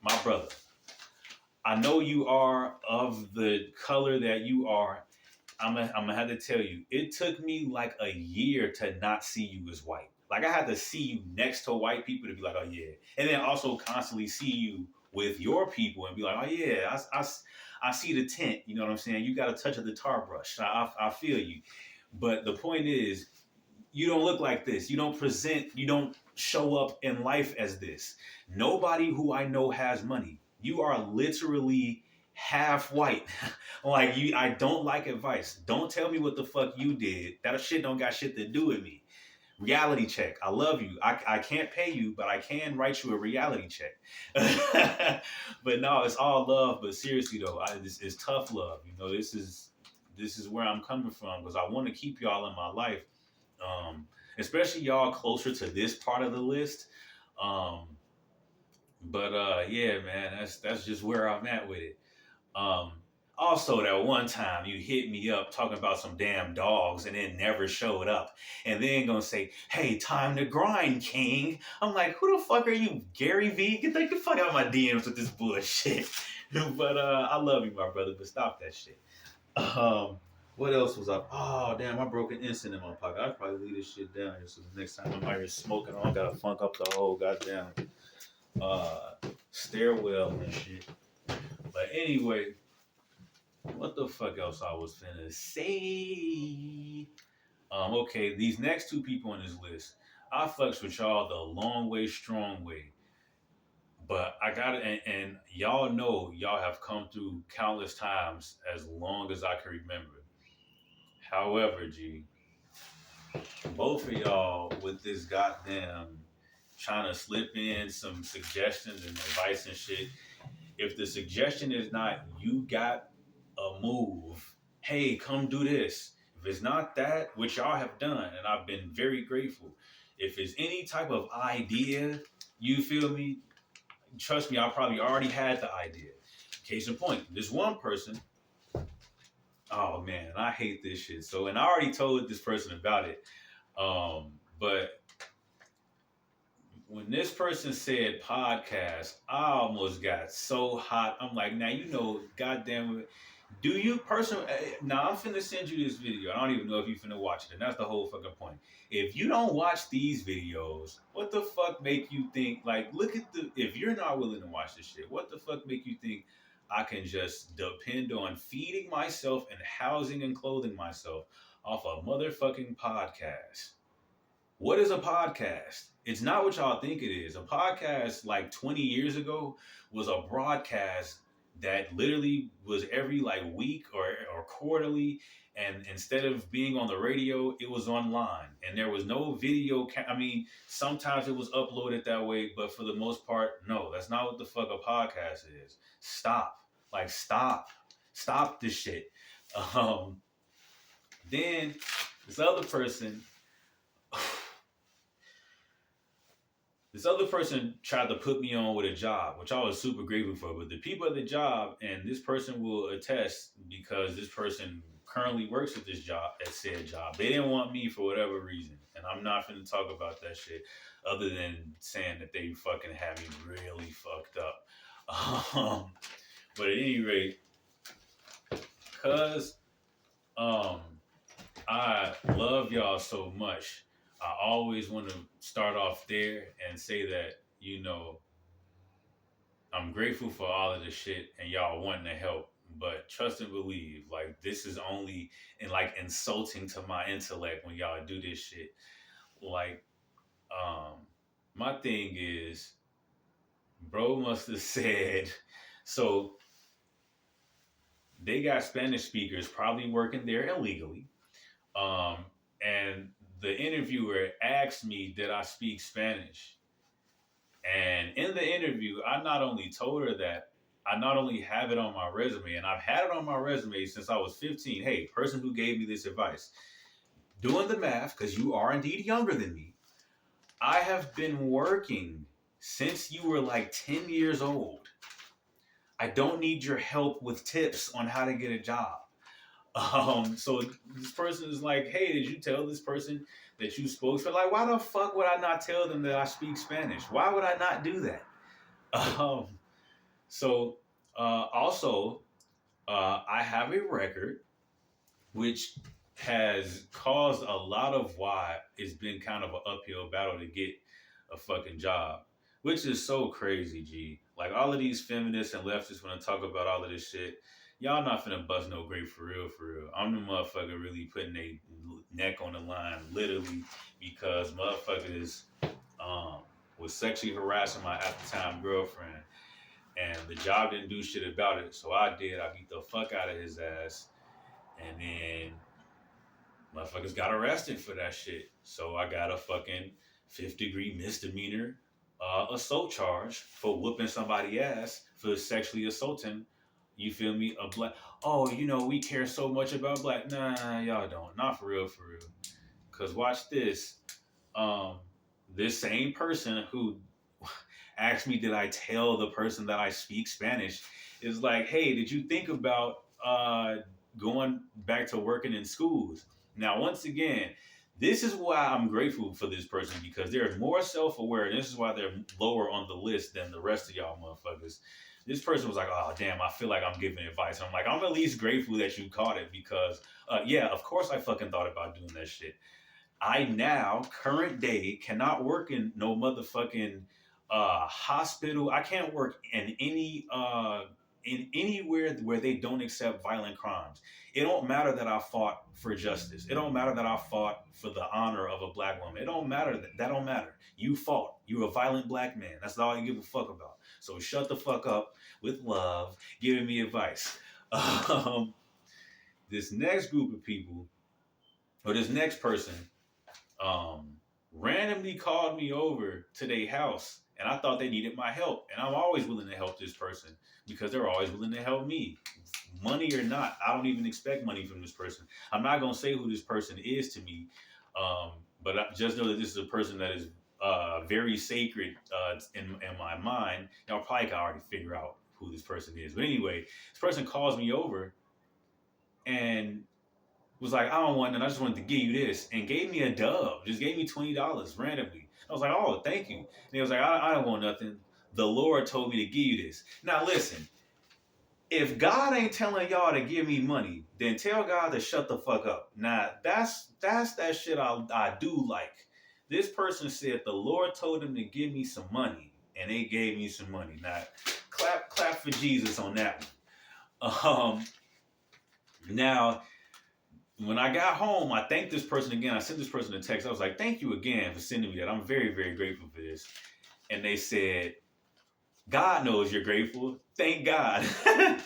A: my brother, I know you are of the color that you are. I'm gonna have to tell you, it took me like a year to not see you as white. Like I had to see you next to white people to be like, oh yeah, and then also constantly see you with your people and be like, oh yeah, I see the tint. You know what I'm saying? You got a touch of the tar brush. I feel you. But the point is, you don't look like this. You don't present. You don't show up in life as this. Nobody who I know has money. You are literally half white. Like you, I don't like advice. Don't tell me what the fuck you did. That shit don't got shit to do with me. Reality check. I love you. I can't pay you, but I can write you a reality check. But no, it's all love. But seriously though, it's tough love. You know, this is where I'm coming from because I want to keep y'all in my life, especially y'all closer to this part of the list. Um, but yeah, man, that's just where I'm at with it. Um, Also, that one time you hit me up talking about some damn dogs and then never showed up, and then gonna say, "Hey, time to grind, King." I'm like, "Who the fuck are you, Gary V? Get the fuck out of my DMs with this bullshit." But I love you, my brother. But stop that shit. Um, what else was up? Oh damn, I broke an instant in my pocket. I'd probably leave this shit down here so the next time I'm out here smoking, I don't gotta funk up the whole goddamn uh stairwell and shit. But anyway, what the fuck else I was finna say? Okay, these next two people on this list, I fucks with y'all the long way, strong way. But I got it, and y'all know y'all have come through countless times as long as I can remember. However, G, both of y'all with this goddamn trying to slip in some suggestions and advice and shit. If the suggestion is not you got a move, hey, come do this. If it's not that, which y'all have done, and I've been very grateful. If it's any type of idea, you feel me? Trust me, I probably already had the idea. Case in point, this one person, oh man, I hate this shit. So, and I already told this person about it. But when this person said podcast, I almost got so hot. I'm like, now you know, goddamn it. Do you personally? Now I'm finna send you this video. I don't even know if you finna watch it, and that's the whole fucking point. If you don't watch these videos, what the fuck make you think? Like, look at the. If you're not willing to watch this shit, what the fuck make you think I can just depend on feeding myself and housing and clothing myself off a motherfucking podcast? What is a podcast? It's not what y'all think it is. A podcast, like 20 years ago, was a broadcast that literally was every like week or quarterly. And instead of being on the radio, it was online. And there was no video. I mean, sometimes it was uploaded that way, but for the most part, no, that's not what the fuck a podcast is. Stop. Like, stop. Stop this shit. Um, then this other person. This other person tried to put me on with a job, which I was super grateful for. But the people at the job, and this person will attest because this person currently works at this job, at said job. They didn't want me for whatever reason. And I'm not going to talk about that shit other than saying that they fucking had me really fucked up. But at any rate, because I love y'all so much, I always want to start off there and say that, you know, I'm grateful for all of the shit and y'all wanting to help, but trust and believe, like, this is only like insulting to my intellect when y'all do this shit. Like, my thing is, bro must have said, so they got Spanish speakers probably working there illegally. And the interviewer asked me, did I speak Spanish? And in the interview, I not only told her that, I not only have it on my resume, and I've had it on my resume since I was 15. Hey, person who gave me this advice, doing the math, because you are indeed younger than me, I have been working since you were like 10 years old. I don't need your help with tips on how to get a job. So this person is like, hey, did you tell this person that you spoke Spanish? Like, why the fuck would I not tell them that I speak Spanish? Why would I not do that? Also, I have a record which has caused a lot of why it's been kind of an uphill battle to get a fucking job, which is so crazy, G. Like, all of these feminists and leftists want to talk about all of this shit. Y'all not finna bust no grape for real, for real. I'm the motherfucker really putting their neck on the line, literally, because motherfuckers was sexually harassing my at the time girlfriend, and the job didn't do shit about it. So I did. I beat the fuck out of his ass, and then motherfuckers got arrested for that shit. So I got a fucking 5th-degree misdemeanor assault charge for whooping somebody's ass for sexually assaulting. You feel me? A black. Oh, you know, we care so much about black. Nah, y'all don't. Not for real, for real. Cause watch this. This same person who asked me, did I tell the person that I speak Spanish? Is like, hey, did you think about going back to working in schools? Now, once again, this is why I'm grateful for this person, because they're more self-aware. And this is why they're lower on the list than the rest of y'all motherfuckers. This person was like, oh, damn, I feel like I'm giving advice. I'm like, I'm at least grateful that you caught it because, yeah, of course I fucking thought about doing that shit. I now, current day, cannot work in no motherfucking hospital. I can't work in anywhere where they don't accept violent crimes. It don't matter that I fought for justice. It don't matter that I fought for the honor of a black woman. It don't matter that don't matter. You fought. You're a violent black man. That's all you give a fuck about. So shut the fuck up with love, giving me advice. This next group of people, or this next person, randomly called me over to their house, and I thought they needed my help. And I'm always willing to help this person because they're always willing to help me. Money or not, I don't even expect money from this person. I'm not going to say who this person is to me, but I just know that this is a person that is very sacred in my mind. Y'all probably can already figure out who this person is. But anyway, this person calls me over and was like, I don't want none. I just wanted to give you this, and gave me a dub. Just gave me $20 randomly. I was like, oh, thank you. And he was like, I don't want nothing. The Lord told me to give you this. Now listen, if God ain't telling y'all to give me money, then tell God to shut the fuck up. Now that's that shit I do like. This person said the Lord told him to give me some money, and they gave me some money. Now clap for Jesus on that one. Now when I got home, I thanked this person again. I sent this person a text. I was like, thank you again for sending me that. I'm very, very grateful for this. And they said, God knows you're grateful. Thank God. I,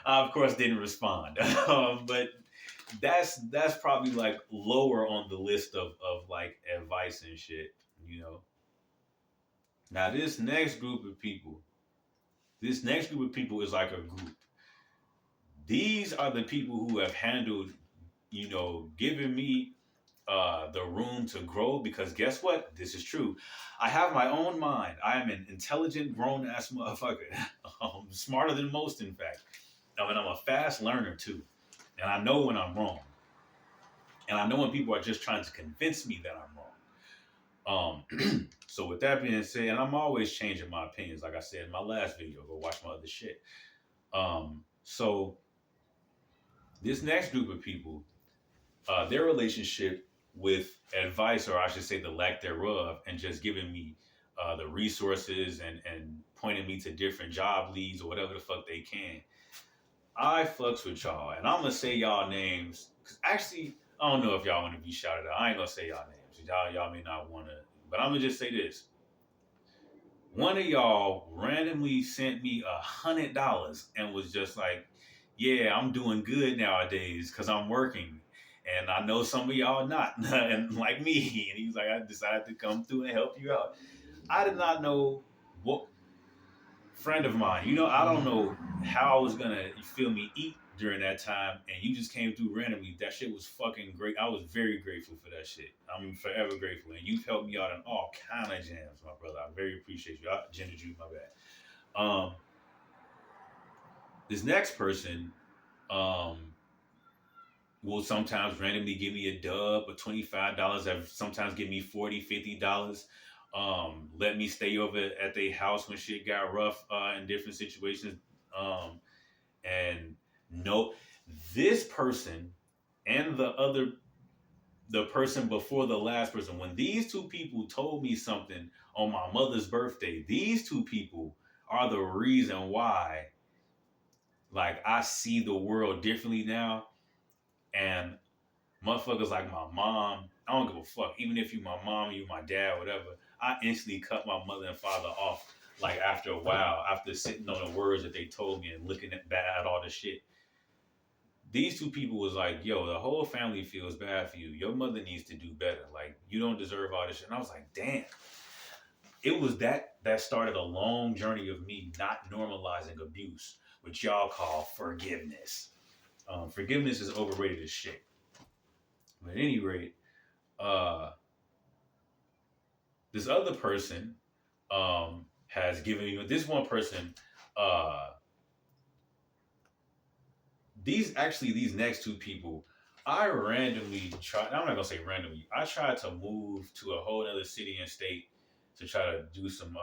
A: of course, didn't respond. But that's probably like lower on the list of like advice and shit, you know. Now, this next group of people is like a group. These are the people who have handled, you know, giving me the room to grow, because guess what? This is true. I have my own mind. I am an intelligent, grown-ass motherfucker. Smarter than most, in fact. And I'm a fast learner, too. And I know when I'm wrong. And I know when people are just trying to convince me that I'm wrong. So with that being said, and I'm always changing my opinions, like I said in my last video. Go watch my other shit. So this next group of people, their relationship with advice, or I should say the lack thereof, and just giving me the resources and pointing me to different job leads or whatever the fuck they can. I fucks with y'all, and I'm gonna say y'all names, because actually, I don't know if y'all want to be shouted out. I ain't gonna say y'all names. Y'all may not want to, but I'm gonna just say this. One of y'all randomly sent me $100 and was just like, yeah, I'm doing good nowadays because I'm working. And I know some of y'all not, and like me. And he's like, I decided to come through and help you out. I did not know what friend of mine, you know, I don't know how I was gonna, you feel me, eat during that time, and you just came through randomly. That shit was fucking great. I was very grateful for that shit. I'm forever grateful, and you've helped me out in all kind of jams, my brother. I very appreciate you. Gender Juice, my bad. This next person, will sometimes randomly give me a dub of $25, sometimes give me $40, $50. Let me stay over at their house when shit got rough in different situations. And no, this person and the person before the last person, when these two people told me something on my mother's birthday, these two people are the reason why, like, I see the world differently now. And motherfuckers like my mom, I don't give a fuck. Even if you my mom, you my dad, whatever, I instantly cut my mother and father off. Like after a while, after sitting on the words that they told me and looking at all the shit. These two people was like, yo, the whole family feels bad for you. Your mother needs to do better. Like, you don't deserve all this shit. And I was like, damn. It was that started a long journey of me not normalizing abuse, which y'all call forgiveness. Forgiveness is overrated as shit. But at any rate, this other person has given me, this one person, these next two people, I randomly tried, I'm not going to say randomly, I tried to move to a whole other city and state to try to do some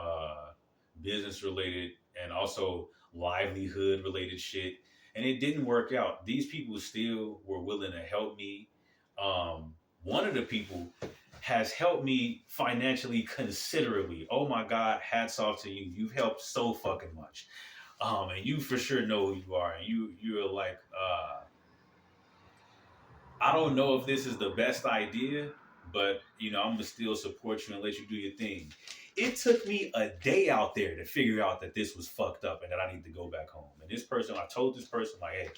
A: business related and also livelihood related shit. And it didn't work out. These people still were willing to help me. One of the people has helped me financially considerably. Oh my God, hats off to you. You've helped so fucking much. And you for sure know who you are. And you're like, I don't know if this is the best idea, but you know, I'm gonna still support you and let you do your thing. It took me a day out there to figure out that this was fucked up and that I need to go back home. And this person, I told this person, like, hey,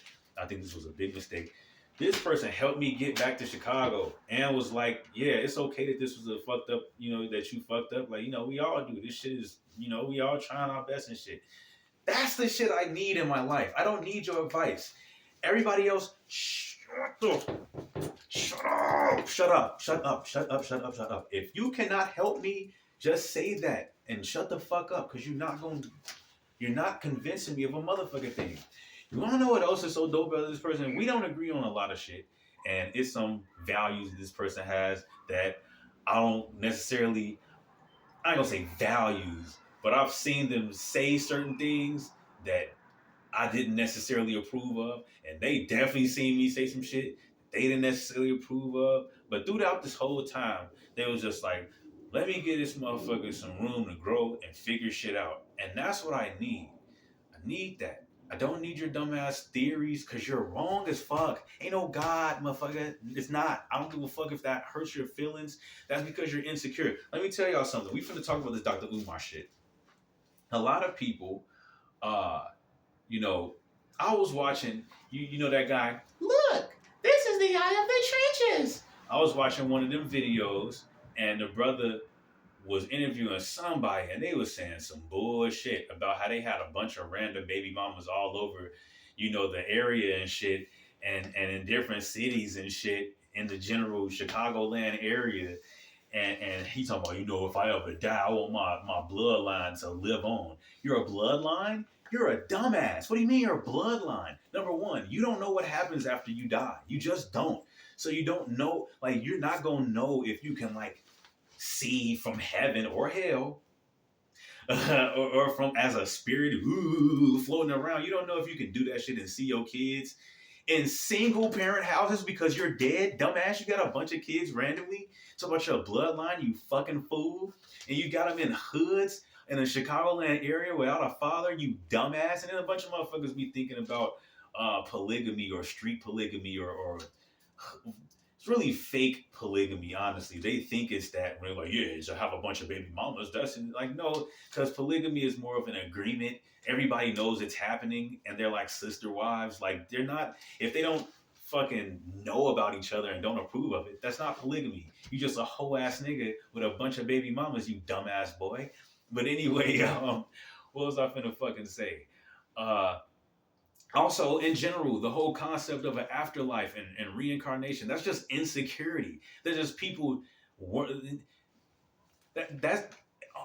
A: I think this was a big mistake. This person helped me get back to Chicago and was like, yeah, it's okay that this was a fucked up, you know, that you fucked up. Like, you know, we all do. This shit is, you know, we all trying our best and shit. That's the shit I need in my life. I don't need your advice. Everybody else, shut up. If you cannot help me, just say that and shut the fuck up, because you're not going to. You're not convincing me of a motherfucking thing. You want to know what else is so dope about this person? We don't agree on a lot of shit, and it's some values this person has that I don't necessarily. I ain't gonna say values, but I've seen them say certain things that I didn't necessarily approve of, and they definitely seen me say some shit they didn't necessarily approve of. But throughout this whole time, they was just like, "Let me give this motherfucker some room to grow and figure shit out," and that's what I need. I need that. I don't need your dumbass theories because you're wrong as fuck. Ain't no God, motherfucker. It's not. I don't give a fuck if that hurts your feelings. That's because you're insecure. Let me tell y'all something. We finna talk about this Dr. Umar shit. A lot of people, uh, you know, I was watching, you know that guy, look, this is the eye of the trenches. I was watching one of them videos and the brother was interviewing somebody and they was saying some bullshit about how they had a bunch of random baby mamas all over, the area and shit, and in different cities and shit in the general Chicagoland area. And he talking about, if I ever die, I want my bloodline to live on. You're a bloodline? You're a dumbass. What do you mean you're a bloodline? Number one, you don't know what happens after you die. You just don't. So you don't know, like, you're not gonna know if you can, like, see from heaven or hell, or from as a spirit floating around. You don't know if you can do that shit and see your kids in single parent houses because you're dead, dumbass. You got a bunch of kids randomly. Talk about your bloodline, you fucking fool. And you got them in hoods in the Chicagoland area without a father, you dumbass. And then a bunch of motherfuckers be thinking about polygamy or street polygamy or it's really fake polygamy, honestly. They think it's that when they're like, yeah, so have a bunch of baby mamas. That's like, no, because polygamy is more of an agreement. Everybody knows it's happening and they're like sister wives. Like, they're not, if they don't fucking know about each other and don't approve of it, that's not polygamy. You just a hoe ass nigga with a bunch of baby mamas, you dumbass boy. But anyway, what was I finna fucking say? Uh, Also, in general, the whole concept of an afterlife and reincarnation, that's just insecurity. There's just people, that's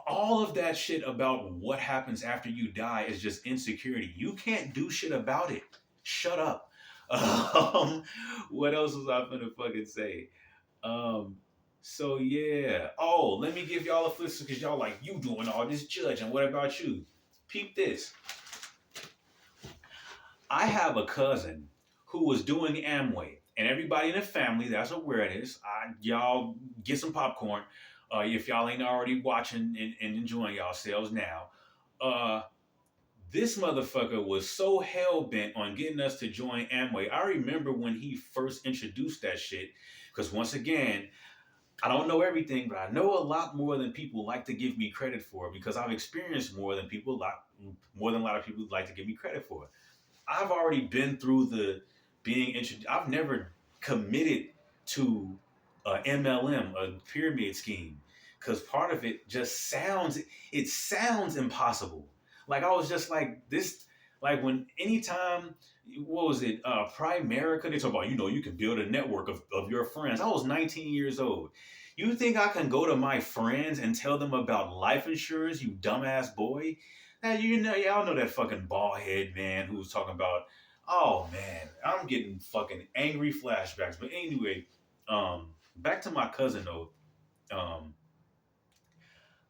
A: all of that shit about what happens after you die is just insecurity. You can't do shit about it. Shut up. Um, what else was I gonna fucking say? Um, so yeah. Oh, let me give y'all a flip because y'all like, you doing all this judging. What about you? Peep this. I have a cousin who was doing Amway, and everybody in the family that's aware of this. Y'all get some popcorn if y'all ain't already watching and enjoying yourselves now. Uh, this motherfucker was so hell bent on getting us to join Amway. I remember when he first introduced that shit, because once again, I don't know everything, but I know a lot more than people like to give me credit for because I've experienced more than a lot of people like to give me credit for. I've already been through the being introduced. I've never committed to a MLM, a pyramid scheme, because part of it just sounds impossible. Like I was just like this, like when anytime, what was it, Primerica, they talk about, you can build a network of your friends. I was 19 years old. You think I can go to my friends and tell them about life insurance, you dumbass boy? Now, y'all know that fucking bald head man who was talking about, oh man, I'm getting fucking angry flashbacks. But anyway, back to my cousin though. Um,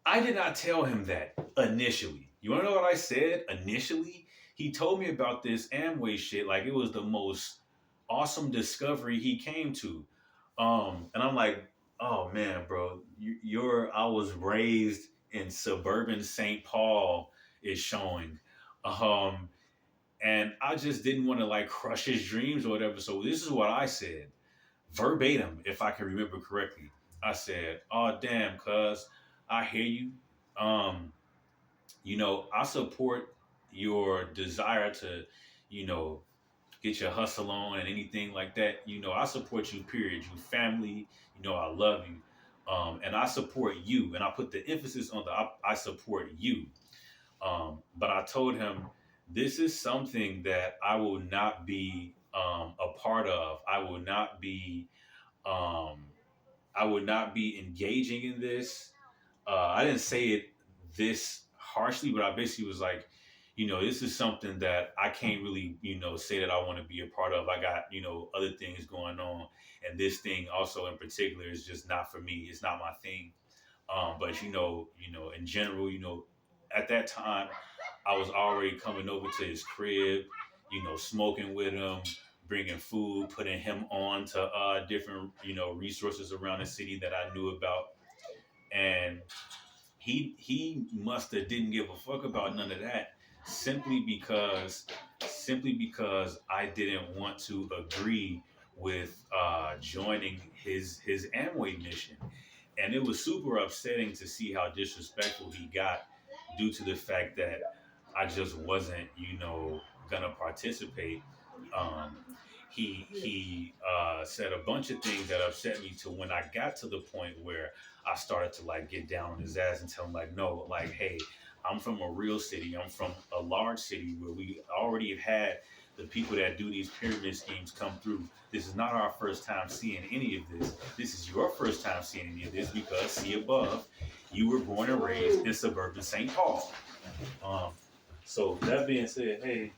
A: I did not tell him that initially. You wanna know what I said initially? He told me about this Amway shit like it was the most awesome discovery he came to. And I'm like, oh man, bro, I was raised in suburban St. Paul is showing. Um, and I just didn't want to like crush his dreams or whatever. So this is what I said, verbatim, if I can remember correctly. I said, "Oh damn, cuz I hear you. Um, I support your desire to, you know, get your hustle on and anything like that. I support you, period. You family, I love you. And I support you. And I put the emphasis on I support you. But I told him this is something that I will not be a part of. Um, I would not be engaging in this. I didn't say it this harshly, but I basically was like, this is something that I can't really, say that I want to be a part of. I got, other things going on, and this thing also in particular is just not for me. It's not my thing. But in general, at that time, I was already coming over to his crib, smoking with him, bringing food, putting him on to different, resources around the city that I knew about, and he must have didn't give a fuck about none of that simply because I didn't want to agree with joining his Amway mission, and it was super upsetting to see how disrespectful he got due to the fact that I just wasn't, gonna participate. Um, he said a bunch of things that upset me to when I got to the point where I started to like get down on his ass and tell him like, no, like, hey, I'm from a real city. I'm from a large city where we already have had the people that do these pyramid schemes come through. This is not our first time seeing any of this. This is your first time seeing any of this because, see above, you were born and raised in suburban St. Paul. Um, so that being said, hey,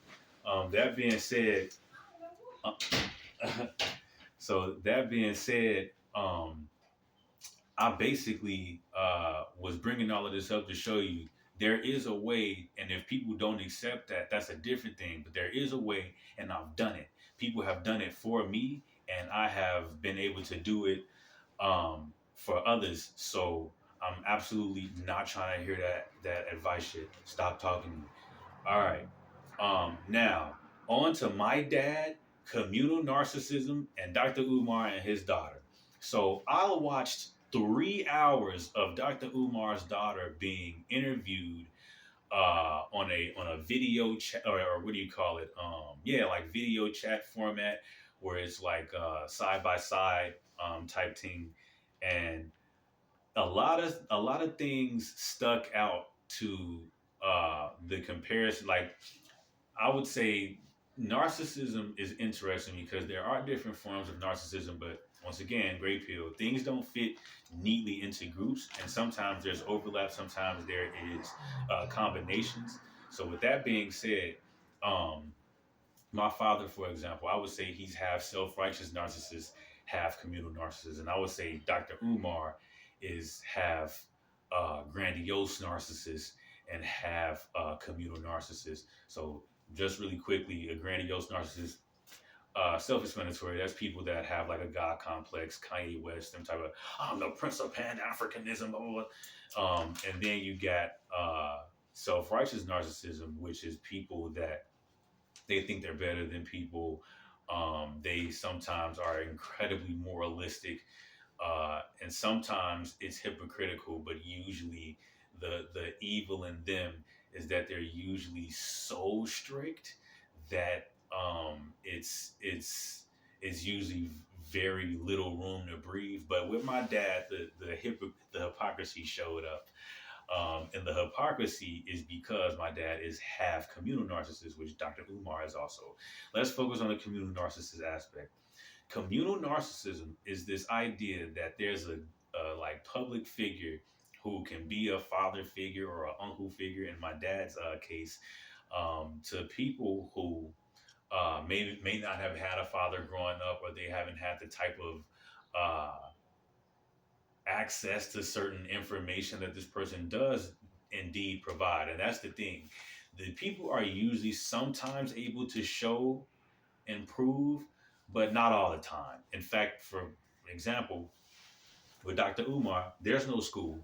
A: that being said, uh, so that being said, I basically was bringing all of this up to show you there is a way, and if people don't accept that, that's a different thing. But there is a way, and I've done it. People have done it for me, and I have been able to do it for others. So I'm absolutely not trying to hear that advice shit. Stop talking to me. All right. Now on to my dad, communal narcissism, and Dr. Umar and his daughter. So I watched 3 hours of Dr. Umar's daughter being interviewed on a video chat, or what do you call it? Yeah, like video chat format where it's like side by side type thing, and a lot of things stuck out to the comparison. Like I would say narcissism is interesting because there are different forms of narcissism, but once again, great pill. Things don't fit neatly into groups, and sometimes there's overlap, sometimes there is combinations. So, with that being said, um, my father, for example, I would say he's half self-righteous narcissist, half communal narcissist, and I would say Dr. Umar is half grandiose narcissist and half communal narcissist. So just really quickly, a grandiose narcissist, self-explanatory. That's people that have like a god complex, Kanye West, them type of I'm the prince of Pan Africanism, blah, blah, blah. And then you got self-righteous narcissism, which is people that they think they're better than people. They sometimes are incredibly moralistic, and sometimes it's hypocritical. But usually, the evil in them is that they're usually so strict that it's usually very little room to breathe. But with my dad, the hypocrisy showed up. And the hypocrisy is because my dad is half communal narcissist, which Dr. Umar is also. Let's focus on the communal narcissist aspect. Communal narcissism is this idea that there's a like public figure who can be a father figure or an uncle figure. In my dad's case, to people who may not have had a father growing up, or they haven't had the type of access to certain information that this person does indeed provide. And that's the thing. The people are usually sometimes able to show and prove, but not all the time. In fact, for example, with Dr. Umar, there's no school.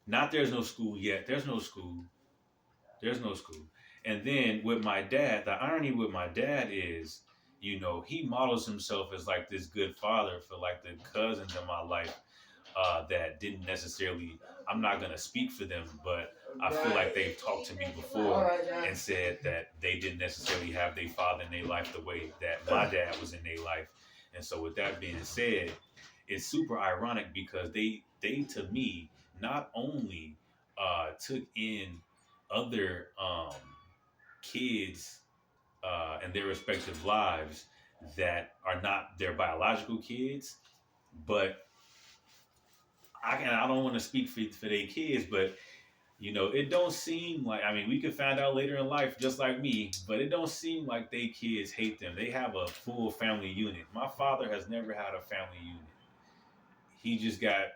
A: Not there's no school yet. There's no school. There's no school. And then with my dad, the irony with my dad is, he models himself as like this good father for like the cousins in my life that didn't necessarily, I'm not going to speak for them, but I feel like they've talked to me before and said that they didn't necessarily have their father in their life the way that my dad was in their life. And so with that being said, it's super ironic because they to me, not only took in other kids and their respective lives that are not their biological kids, but I don't want to speak for their kids, but It don't seem like, I mean, we could find out later in life, just like me, but it don't seem like they kids hate them. They have a full family unit. My father has never had a family unit. He just got,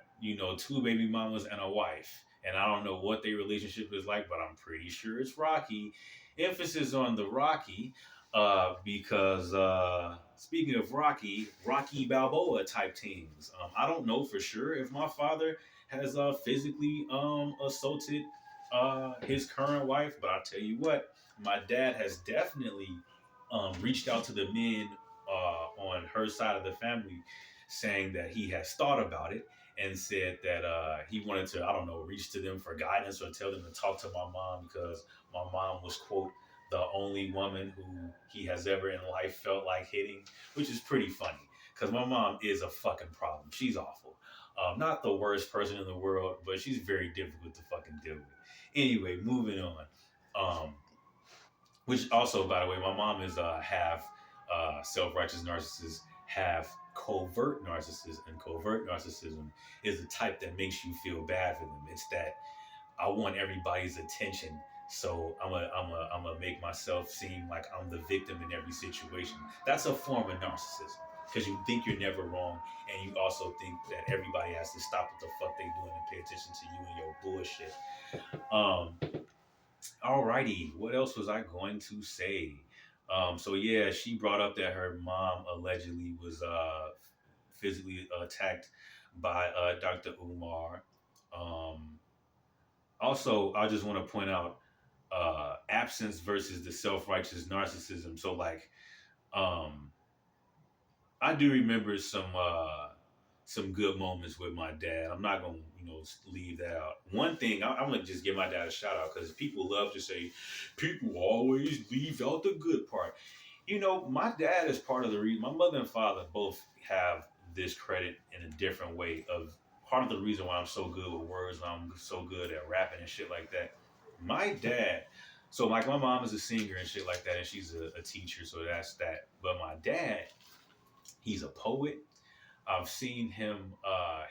A: two baby mamas and a wife. And I don't know what their relationship is like, but I'm pretty sure it's rocky. Emphasis on the rocky, because speaking of Rocky Balboa type teams. I don't know for sure if my father has physically assaulted his current wife, but I'll tell you what, my dad has definitely reached out to the men on her side of the family, saying that he has thought about it and said that he wanted to, I don't know, reach to them for guidance or tell them to talk to my mom, because my mom was, quote, the only woman who he has ever in life felt like hitting, which is pretty funny because my mom is a fucking problem. She's awful. Not the worst person in the world, but she's very difficult to fucking deal with. Anyway, moving on. Um, which also, by the way, my mom is half self-righteous narcissist, half covert narcissist, and covert narcissism is the type that makes you feel bad for them. It's that I want everybody's attention, so I'm gonna make myself seem like I'm the victim in every situation. That's a form of narcissism because you think you're never wrong, and you also think that everybody has to stop what the fuck they doing and pay attention to you and your bullshit. Alrighty, what else was I going to say? So yeah, she brought up that her mom allegedly was physically attacked by Dr. Umar. Um, Also, I just want to point out absence versus the self-righteous narcissism. So like, um, I do remember some good moments with my dad. I'm not gonna leave that out. One thing I'm gonna just give my dad a shout out because people love to say people always leave out the good part. My dad is part of the reason. My mother and father both have this credit in a different way of part of the reason why I'm so good with words, why I'm so good at rapping and shit like that. My dad, so like my mom is a singer and shit like that, and she's a teacher, so that's that. But my dad, he's a poet. I've seen him.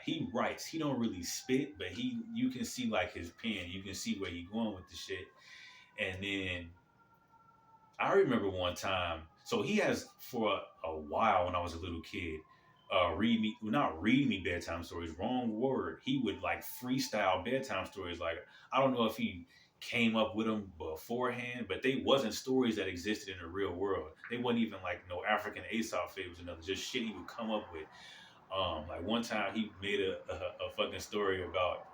A: He writes. He don't really spit, but you can see like his pen. You can see where he's going with the shit. And then I remember one time. So he has for a while when I was a little kid. Read me, well, not read me bedtime stories. Wrong word. He would like freestyle bedtime stories. Like I don't know if he came up with them beforehand, but they wasn't stories that existed in the real world. They wasn't even like no African Aesop fables or nothing. Just shit he would come up with. Like one time he made a fucking story about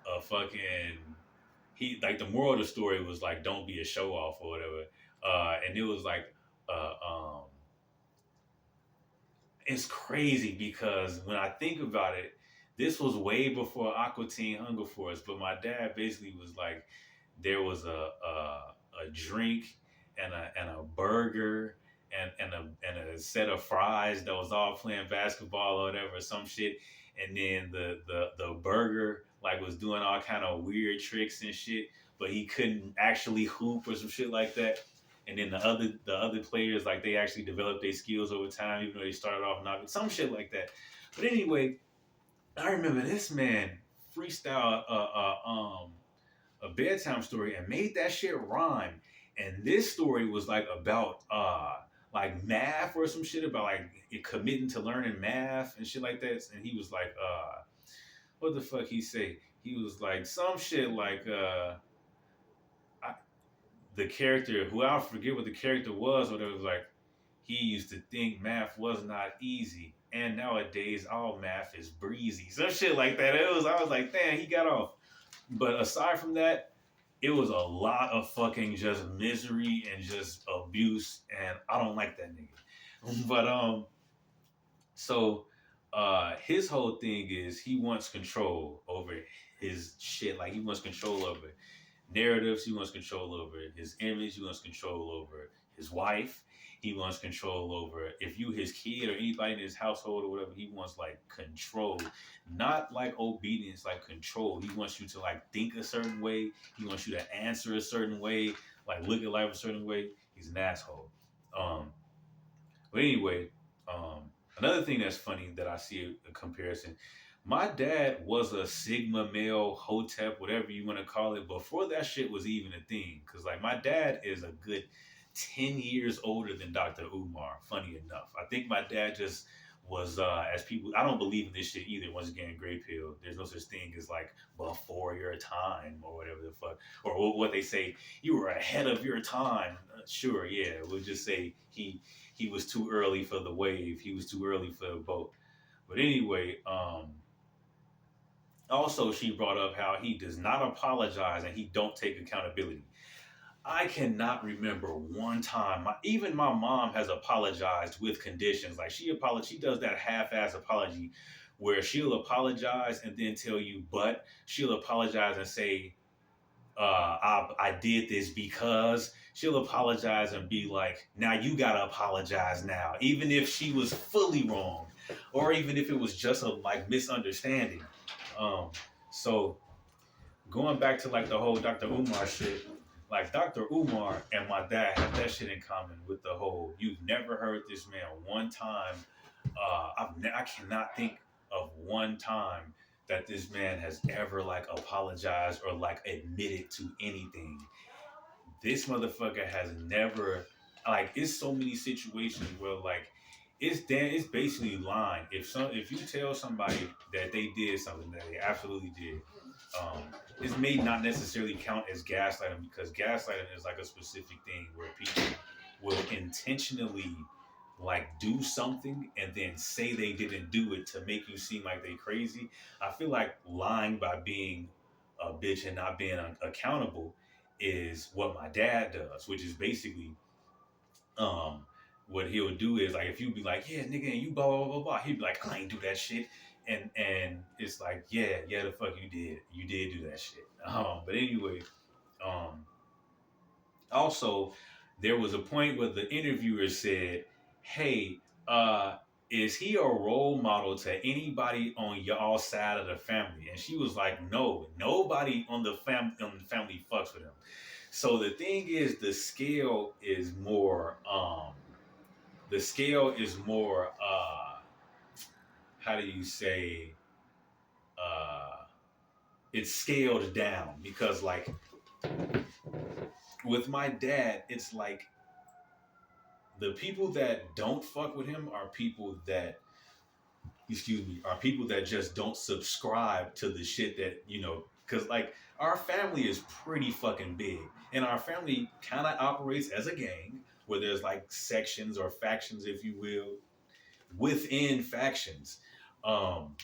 A: a fucking he like the moral of the story was like don't be a show off or whatever. And it was like uh, um, it's crazy because when I think about it, this was way before Aqua Teen Hunger Force. But my dad basically was like, there was a drink and a burger and a set of fries that was all playing basketball or whatever, some shit. And then the burger like was doing all kind of weird tricks and shit, but he couldn't actually hoop or some shit like that. And then the other players like they actually developed their skills over time, even though they started off not some shit like that. But anyway, I remember this man freestyle a bedtime story and made that shit rhyme. And this story was like about like math or some shit about like it committing to learning math and shit like that. And he was like, what the fuck he say? He was like some shit like I, the character who I forget what the character was, but it was like he used to think math was not easy, and nowadays all math is breezy. Some shit like that. I was like, damn, he got off. But aside from that, it was a lot of fucking just misery and just abuse, and I don't like that nigga. But so his whole thing is he wants control over his shit. Like he wants control over narratives. He wants control over his image. He wants control over his wife. He wants control over if you his kid or anybody in his household or whatever. He wants like control, not like obedience, like control. He wants you to like think a certain way. He wants you to answer a certain way, like look at life a certain way. He's an asshole. Um, but anyway, another thing that's funny that I see a comparison. My dad was a Sigma male, Hotep, whatever you want to call it, before that shit was even a thing. Cause like my dad is a good 10 years older than Dr. Umar, funny enough. I think my dad just was as people I don't believe in this shit either. Once again, gray pill. There's no such thing as like before your time or whatever the fuck. Or what they say, you were ahead of your time. Sure, yeah. We'll just say he was too early for the wave. He was too early for the boat. But anyway, also, she brought up how he does not apologize and he don't take accountability. I cannot remember one time. Even my mom has apologized with conditions. Like she does that half-ass apology, where she'll apologize and then tell you, but she'll apologize and say, I did this because she'll apologize and be like, now you gotta apologize now, even if she was fully wrong, or even if it was just a like misunderstanding. Um, so going back to like the whole Dr. Umar shit, like Dr. Umar and my dad have that shit in common with the whole you've never heard this man one time. I cannot think of one time that this man has ever like apologized or like admitted to anything. This motherfucker has never like it's so many situations where like it's basically lying. If you tell somebody that they did something that they absolutely did, um, this may not necessarily count as gaslighting because gaslighting is like a specific thing where people will intentionally like do something and then say they didn't do it to make you seem like they crazy. I feel like lying by being a bitch and not being accountable is what my dad does, which is basically um what he'll do is like if you be like, yeah, nigga, and you blah blah blah blah, he'd be like, I ain't do that shit. And it's like, yeah, the fuck you did. You did do that shit. But anyway, um also there was a point where the interviewer said, hey, is he a role model to anybody on y'all side of the family? And she was like, no, nobody on the family fucks with him. So the thing is, the scale is more how do you say uh it's scaled down because like with my dad it's like the people that don't fuck with him are people that are people that just don't subscribe to the shit that because like our family is pretty fucking big and our family kind of operates as a gang where there's like sections or factions if you will within factions, um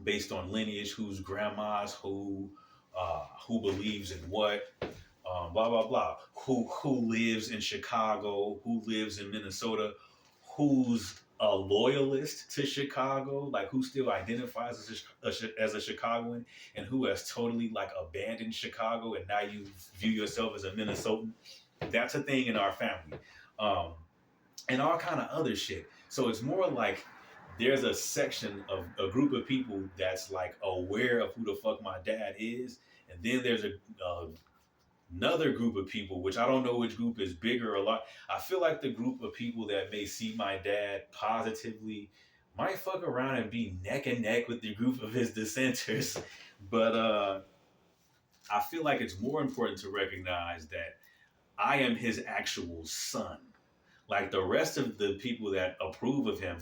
A: based on lineage, whose grandmas who believes in what, blah blah blah, who lives in Chicago, who lives in Minnesota, who's a loyalist to Chicago, like who still identifies as a Chicagoan, and who has totally like abandoned Chicago, and now you view yourself as a Minnesotan. That's a thing in our family, um, and all kind of other shit. So it's more like there's a section of a group of people that's like aware of who the fuck my dad is, and then there's another group of people, which I don't know which group is bigger or lot. I feel like the group of people that may see my dad positively might fuck around and be neck and neck with the group of his dissenters. But I feel like it's more important to recognize that I am his actual son. Like the rest of the people that approve of him,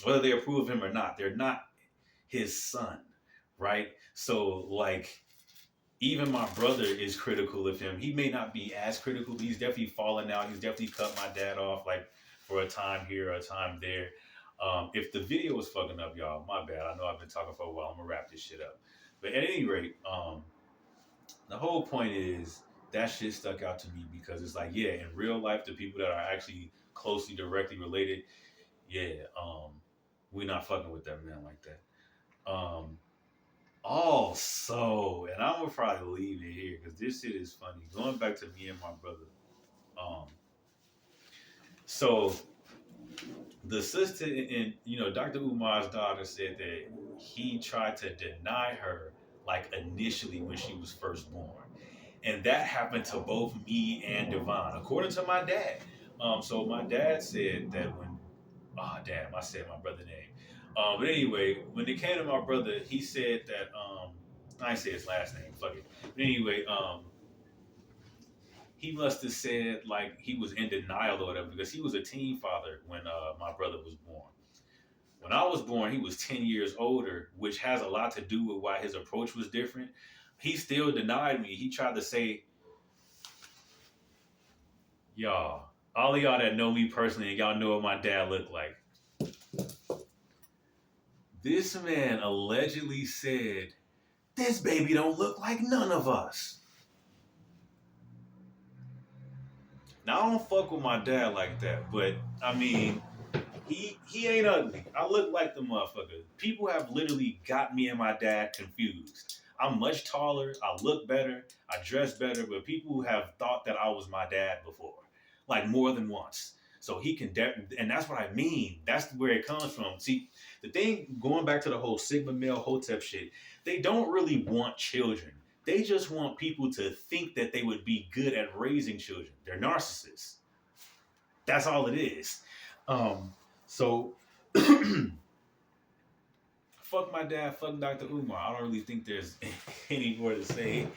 A: whether they approve of him or not, they're not his son, right? So like even my brother is critical of him. He may not be as critical, but he's definitely fallen out. He's definitely cut my dad off like for a time here, a time there. If the video was fucking up, y'all, my bad. I know I've been talking for a while. I'm gonna wrap this shit up. But at any rate, the whole point is that shit stuck out to me because it's like, yeah, in real life, the people that are actually closely, directly related, yeah, we're not fucking with that man like that. Um, Also, and I'm gonna probably leave it here because this shit is funny. Going back to me and my brother. Um, so the sister and Dr. Umar's daughter said that he tried to deny her like initially when she was first born. And that happened to both me and Devon, according to my dad. So my dad said that when, oh damn, I said my brother's name. But anyway, when it came to my brother, he said that I ain't say his last name. Fuck it. But anyway, he must have said like he was in denial or whatever because he was a teen father when my brother was born. When I was born, he was 10 years older, which has a lot to do with why his approach was different. He still denied me. He tried to say, y'all, all of y'all that know me personally and y'all know what my dad looked like. This man allegedly said, this baby don't look like none of us. Now, I don't fuck with my dad like that, but I mean, he ain't ugly. I look like the motherfucker. People have literally got me and my dad confused. I'm much taller. I look better. I dress better. But people have thought that I was my dad before, like more than once. So he can, and that's what I mean. That's where it comes from. See, the thing going back to the whole Sigma male Hotep shit, they don't really want children. They just want people to think that they would be good at raising children. They're narcissists. That's all it is. So fuck my dad, fuck Dr. Umar. I don't really think there's any more to say.